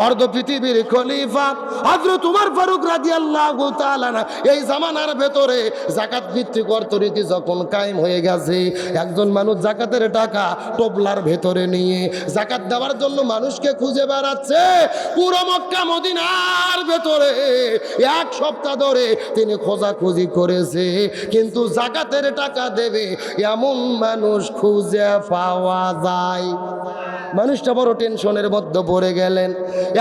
অর্ধ পৃথিবীর খলিফা হযরত ওমর ফারুক রাদিয়াল্লাহু তাআলা এই জামানার ভেতরে যাকাত ভিত্তিক অর্থনীতি যখন কায়েম হয়ে গেছে, একজন মানুষ যাকাতের টাকা টোপলার ভেতরে নিয়ে যাকাত দেওয়ার জন্য মানুষকে খুঁজে বেড়াচ্ছে। পুরো মক্কা মদিনার ভেতরে 1 সপ্তাহ ধরে তিনি খোঁজাখুঁজি করেছে, কিন্তু যাকাতের টাকা দেবে এমন মানুষ খুঁজে পাওয়া যায়। মানুষটা বড় টেনশনের মধ্যে পড়ে গেলেন।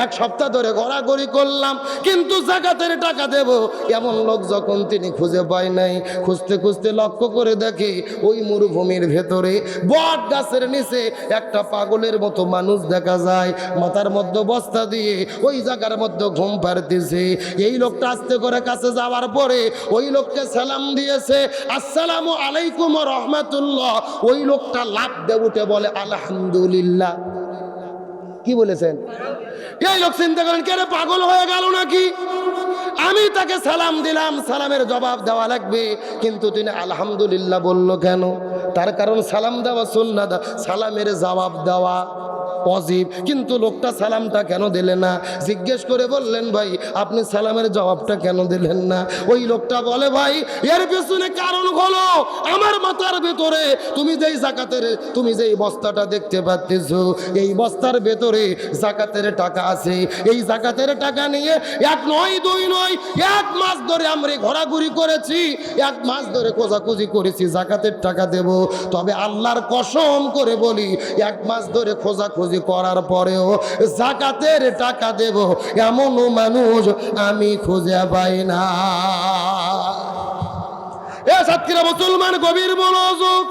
1 সপ্তাহ ধরে ঘোরাঘুরি করলাম, কিন্তু যাকাতের টাকা দেব এমন লোক যখন তিনি খুঁজে পায় নাই। খুঁজতে খুঁজতে লক্ষ্য করে দেখে ওই মরুভূমির ভেতরে বট গাছের নিচে একটা পাগলের মতো মানুষ দেখা যায়, মাথার মধ্যে বস্তা দিয়ে ওই জায়গার মধ্যে ঘুম পাড়তেছে। এই লোকটা আস্তে করে কাছে যাওয়ার পরে ওই লোককে সালাম দিয়েছে, আসসালামু আলাইকুম ওয়া রাহমাতুল্লাহ। ওই লোকটা লাফ দিয়ে উঠে বলে, আলহামদুলিল্লাহ। কি বলেছেন? এই লোক চিন্তা করেন, কে রে, পাগল হয়ে গেল নাকি? আমি তাকে সালাম দিলাম, সালামের জবাব দেওয়া লাগবে, কিন্তু তিনি আলহামদুলিল্লাহ বললো কেন? তার কারণ সালাম দেওয়া সুন্নাত, সালামের জবাব দেওয়া ওয়াজিব। কিন্তু লোকটা সালামটা কেন দিলেন না? জিজ্ঞেস করে বললেন, ভাই আপনি সালামের জবাবটা কেন দিলেন না? ওই লোকটা বলে, ভাই এর পেছনে কারণ হলো আমার মাথার ভেতরে তুমি যেই বস্তাটা দেখতে পাচ্ছ, এই বস্তার ভেতরে যাকাতের টাকা আছে। এই যাকাতের টাকা নিয়ে 1 নয় 2 নয় 1 মাস ধরে আমরা ঘোরাঘুরি করেছি, 1 মাস ধরে খোঁজাখুঁজি করেছি যাকাতের টাকা দেব। তবে আল্লাহর কসম করে বলি, 1 মাস ধরে খোঁজাখুঁজি করার পরেও যাকাতের টাকা দেব এমন মানুষ আমি খুঁজে পাই না। এ সাতক্ষীরা মুসলমান, গভীর মনোযোগ।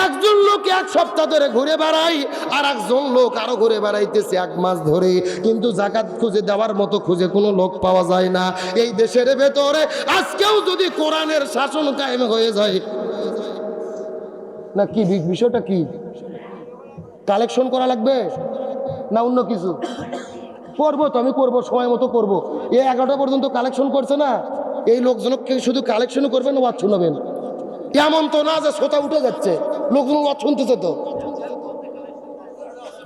একজন লোক এক সপ্তাহ ধরে ঘুরে বেড়াই, আর একজন লোক আরো ঘুরে বেড়াইতেছে 1 মাস ধরে, কিন্তু জাকাত খুঁজে দেওয়ার মতো খুঁজে কোনো লোক পাওয়া যায় না। এই দেশের ভেতরে আজকেও যদি কোরআনের শাসন কায়েম হয়ে যায় না, কি বিষয়টা কি? কালেকশন করা লাগবে না অন্য কিছু? করবো তো, আমি করবো, সময় মতো করবো। এই 11টা পর্যন্ত কালেকশন করছে না, এই লোকজনকে শুধু কালেকশন করবেন ওয়াজ শুনাবেন, এমন তো না যে শ্রোতা উঠে যাচ্ছে, লোকজন ওয়াজ শুনতেছে তো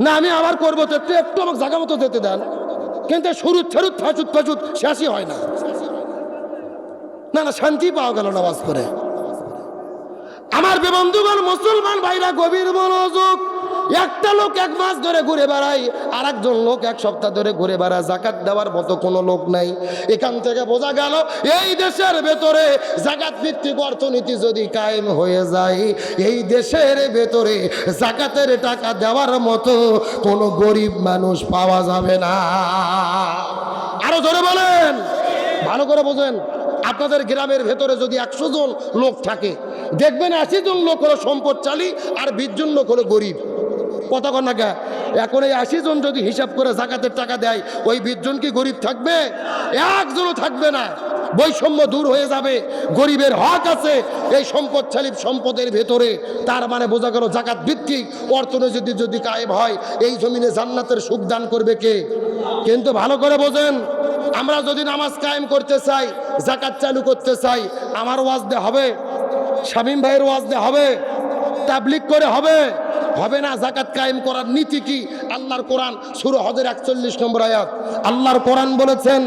না। আমি আবার করবো তো, একটু একটু আমাকে জায়গা মতো যেতে দেন, কিন্তু শুরুত ফেরুত ফাঁচুত ফাঁচুত শেষই হয় না। না না, শান্তি পাওয়া গেল না ওয়াজ করে। আমার বন্ধুগণ, মুসলমান ভাইরা গভীর মনোযোগ। একটা লোক 1 মাস ধরে ঘুরে বেড়ায়, আর একজন লোক 1 সপ্তাহ ধরে ঘুরে বেড়ায়, জাকাত দেওয়ার মতো কোনো লোক নাই। এখান থেকে বোঝা গেল এই দেশের ভেতরে জাকাত ভিত্তিক অর্থনীতি যদি কায়েম হয়ে যায়, এই দেশের ভেতরে জাকাতের টাকা দেওয়ার মতো কোনো গরিব মানুষ পাওয়া যাবে না। আরো জোরে বলেন, ভালো করে বোঝেন। আপনাদের গ্রামের ভেতরে যদি 100 জন লোক থাকে, দেখবেন 80 জন লোক হলো সম্পদশালী আর 20 জন লোক হলো গরিব। কথা কন না কে? এখন এই 80 জন যদি হিসাব করে জাকাতের টাকা দেয়, ওই 20 জন কি গরিব থাকবে? একজনও থাকবে না। বৈষম্য দূর হয়ে যাবে, গরিবের হক আছে এই সম্পদশালী সম্পদের ভেতরে। তার মানে বোঝা গেল জাকাত ভিত্তিক অর্থনীতি যদি কায়েম হয়, এই জমিনে জান্নাতের সুখ দান করবে কে? কিন্তু ভালো করে বোঝেন, আমরা যদি নামাজ কায়েম করতে চাই, জাকাত চালু করতে চাই, আমার ওয়াজ দে হবে, শামীম ভাইয়ের ওয়াজ দে হবে, তাবলিগ করে হবে? হবে না। জাকাত কায়েম করার নীতি কি? আল্লাহর কোরআন সূরা হজের 41 নম্বর আয়াত। আল্লাহর কোরআন বলেছেন,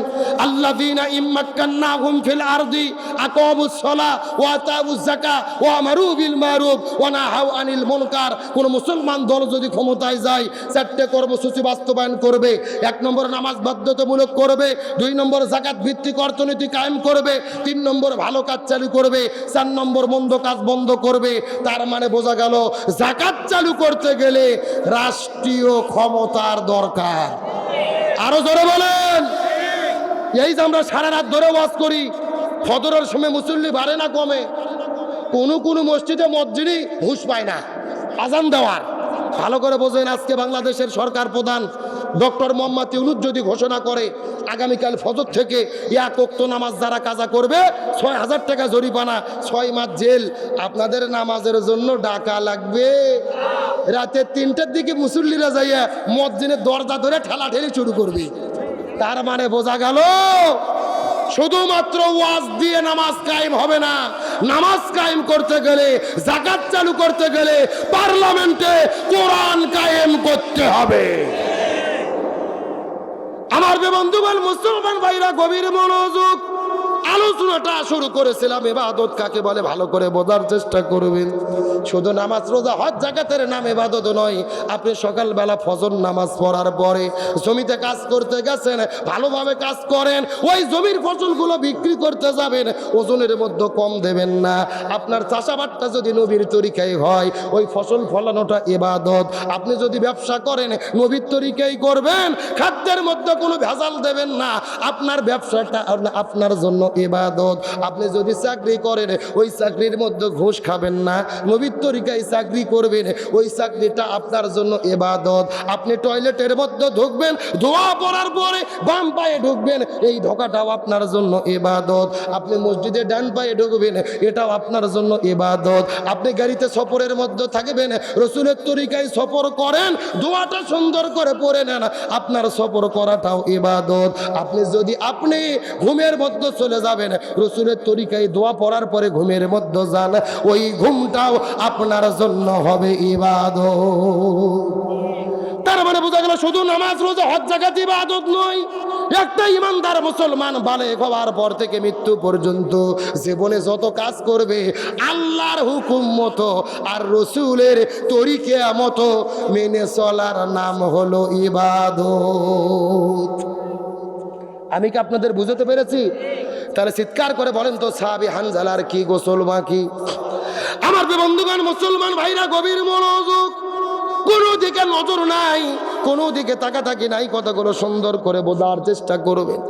আল্লাযীনা ইম্মাক্কান্নাহুম ফিল আরদি আকামুস সালাহ ওয়া আতাউজ যাকাত ওয়া আমারু বিল মারুফ ওয়া নাহাউ আনিল মুনকার। কোন মুসলমান দল যদি ক্ষমতায় যায়, 4টে কর্মসূচি বাস্তবায়ন করবে। 1 নম্বর নামাজ বাধ্যতামূলক করবে, 2 নম্বর জাকাত ভিত্তিক অর্থনীতি কায়েম করবে, 3 নম্বর ভালো কাজ চালু করবে, 4 নম্বর মন্দ কাজ বন্ধ করবে। তার মানে বোঝা গেল জাকাত চালু করতে গেলে রাষ্ট্রীয় ক্ষমতার দরকার। আরো জোরে বলেন। এই যে আমরা সারা রাত ধরে ওয়াজ করি, ফজরের সময় মুসল্লি বাড়ে না কমে? কোন মসজিদে মসজিদই হুঁশ পায় না আজান দেওয়ার। ভালো করে বোঝেন, আজকে বাংলাদেশের সরকার প্রধান ডক্টর মোহাম্মদ ইউনূস যদি ঘোষণা করে আগামীকাল ফজর থেকে 1 ওয়াক্ত নামাজ যারা কাজা করবে 6000 টাকা জরিমানা, 6 মাস জেল। আপনাদের নামাজের জন্য ডাকা লাগবে। রাতে 3টার দিকে মুসল্লিরা যাইয়া মসজিদের দরজা ধরে ঠেলাঠেলি শুরু করবে। তার মানে বোঝা গেল শুধুমাত্র ওয়াজ দিয়ে নামাজ কায়েম হবে না। নামাজ কায়েম করতে গেলে, জাকাত চালু করতে গেলে পার্লামেন্টে কোরআন কায়েম করতে হবে। আমার বন্ধুগণ, মুসলমান ভাইরা গভীর মনোযোগ। আলোচনাটা শুরু করেছিলাম ইবাদত কাকে বলে, ভালো করে বোঝার চেষ্টা করবেন। শুধু নামাজ রোজা হজ জাকাতের নাম ইবাদত নয়। আপনি সকালবেলা ফজর নামাজ পড়ার পরে জমিতে কাজ করতে গেছেন, ভালোভাবে কাজ করেন, ওই জমির ফসলগুলো বিক্রি করতে যাবেন, ওজনের মধ্যে কম দেবেন না। আপনার চাষাবাদটা যদি নবীর তরিকায় হয়, ওই ফসল ফলানোটা ইবাদত। আপনি যদি ব্যবসা করেন, নবীর তরিকায় করবেন, খাদ্যের মধ্যে কোনো ভেজাল দেবেন না। আপনার ব্যবসাটা আপনার জন্য ইবাদত। আপনি যদি চাকরি করেন, ওই চাকরির মধ্যে ঘুষ খাবেন না, নবীর তরিকায় চাকরি করবেন, ওই চাকরিটা আপনার জন্য ইবাদত। আপনি টয়লেটের মধ্যে ঢুকবেন, দোয়া পড়ার পরে বাম পায়ে ঢুকবেন, এই ঢোকাটাও আপনার জন্য ইবাদত। আপনি মসজিদে ডান পায়ে ঢুকবেন, এটাও আপনার জন্য ইবাদত। আপনি গাড়িতে সফরের মধ্যে থাকবেন, রসুলের তরিকায় সফর করেন, দোয়াটা সুন্দর করে পড়ে নেন, আপনার সফর করাটাও ইবাদত। আপনি যদি আপনি ঘুমের মধ্যে চলে যাবেন, রসুলের তরিকায় দোয়া পড়ার পরে ঘুমের মধ্যে যান, ওই ঘুমটাও আপনার জন্য হবে ইবাদত। তার মানে বোঝা গেল শুধু নামাজ রোজা হজ জাকাত ইবাদত নয়। একটা ইমানদার মুসলমান বালেগ হওয়ার পর থেকে মৃত্যু পর্যন্ত জীবনে যত কাজ করবে আল্লাহর হুকুম মতো আর রসুলের তরিকা মতো মেনে চলার নাম হলো ইবাদত। আমি কি আপনাদের বুঝতে পেরেছি? তাহলে চিৎকার করে বলেন তো, সাহাবী হানজালার কি গোসল বাকি? আমার বন্ধুগণ, মুসলমান ভাইরা গভীর মনোযোগ। কোনো দিকে নজর নাই, কোনো দিকে তাকাতাকি নাই, কথাগুলো সুন্দর করে বোঝার চেষ্টা করবেন।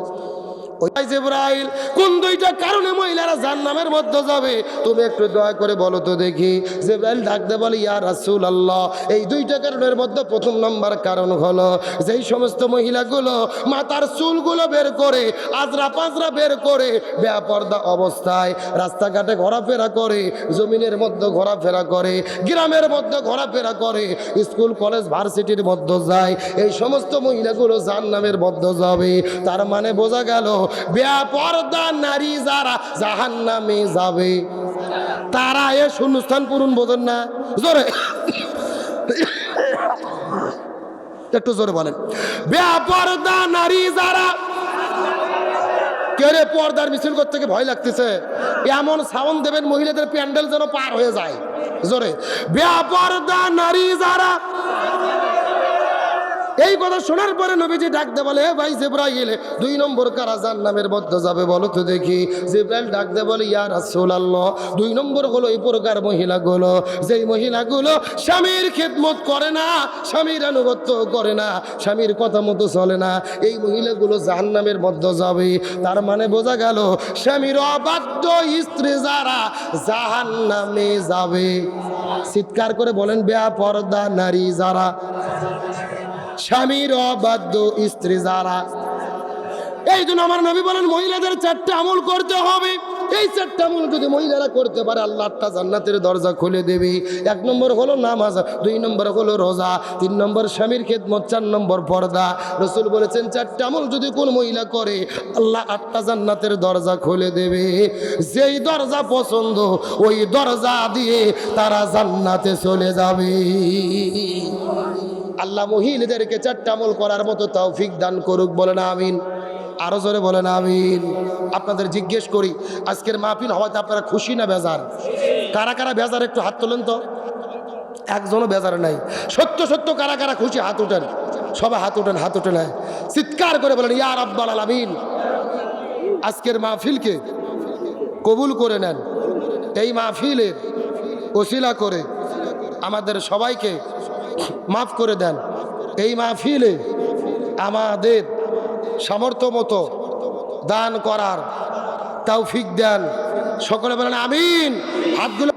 ওই জিবরাইল কোন দুইটা কারণে মহিলারা জাহান্নামের মধ্যে যাবে তুমি একটু দয়া করে বলো তো দেখি। জিবরাইল ডাকতে বলে ইয়া রাসূলুল্লাহ, এই দুইটা কারণের মধ্যে প্রথম নম্বর কারণ হলো যেই সমস্ত মহিলাগুলো মাথার চুলগুলো বের করে আজরা পাজরা বের করে বেপরদা অবস্থায় রাস্তাঘাটে ঘোরাফেরা করে, জমিনের মধ্যে ঘোরাফেরা করে, গ্রামের মধ্যে ঘোরাফেরা করে, স্কুল কলেজ ভার্সিটির মধ্যে যায়, এই সমস্ত মহিলাগুলো জাহান্নামের মধ্যে যাবে। তার মানে বোঝা গেল বেপরদা নারী যারা জাহান্নামে যাবে তারা এ শূন্যস্থান পূরণ বোঝেন না। জোরে একটু জোরে বলেন। বেপরদা নারী যারা, কে রে পর্দার মিছিল করতে গিয়ে ভয় লাগতেছে, এমন সাউন্ড দেবেন মহিলাদের প্যান্ডেল যেন পার হয়ে যায়। জোরে, বেপরদা নারী যারা। এই কথা শোনার পরে নবীজি ডাকতে বলে হে ভাই জিবরাইল, 2 নম্বর কারা জাহান্নামের মধ্যে যাবে বলো তো দেখি। জিবরাইল ডাকতে বলে ইয়া রাসূলুল্লাহ, 2 নম্বর হলো এই প্রকার মহিলাগুলো যেই মহিলাগুলো স্বামীর খেদমত করে না, স্বামীর আনুগত্য করে না, স্বামীর কথা মতো চলে না, এই মহিলাগুলো জাহান্নামের মধ্যে যাবে। তার মানে বোঝা গেল স্বামীর অবাধ্য স্ত্রী যারা জাহান্নামে যাবে। চিৎকার করে বলেন বেপরদা নারী যারা, স্বামীর অবাধ্য স্ত্রী যারা। এই জন্য আমার নবী বলেন মহিলাদের 4টা আমল করতে হবে। এই 4টা আমল যদি মহিলারা করতে পারে আল্লাহ 8টা জান্নাতের দরজা খুলে দেবে। 1 নম্বর হলো নামাজ, 2 নম্বর হলো রোজা, 3 নম্বর স্বামীর খেদমত, 4 নম্বর পর্দা। রাসূল বলেছেন 4টা আমল যদি কোন মহিলা করে আল্লাহ 8টা জান্নাতের দরজা খুলে দেবে। যেই দরজা পছন্দ ওই দরজা দিয়ে তারা জান্নাতে চলে যাবে। আল্লাহ মহিলাদেরকে 4টা আমল করার মতো তৌফিক দান করুক, বলেন আমিন। আরো জোরে বলেন আমিন। আপনাদের জিজ্ঞেস করি আজকের মাহফিল হওয়াতে আপনারা খুশি না বেজার? কারা কারা বেজার একটু হাত তোলেন তো। একজনও বেজার নাই। সত্য সত্য কারা কারা খুশি হাত উঠেন, সবাই হাত উঠেন, হাত উঠেন। চিৎকার করে বলেন ইয়া রাব্বাল আলামিন। আজকের মাহফিলকে কবুল করে নেন। এই মাহফিলের ওসিলা করে আমাদের সবাইকে মাফ করে দেন। এই মাহফিলে আমাদের সামর্থ্য মতো দান করার তৌফিক দেন। সকলে বলেন আমিন। হাতগুলো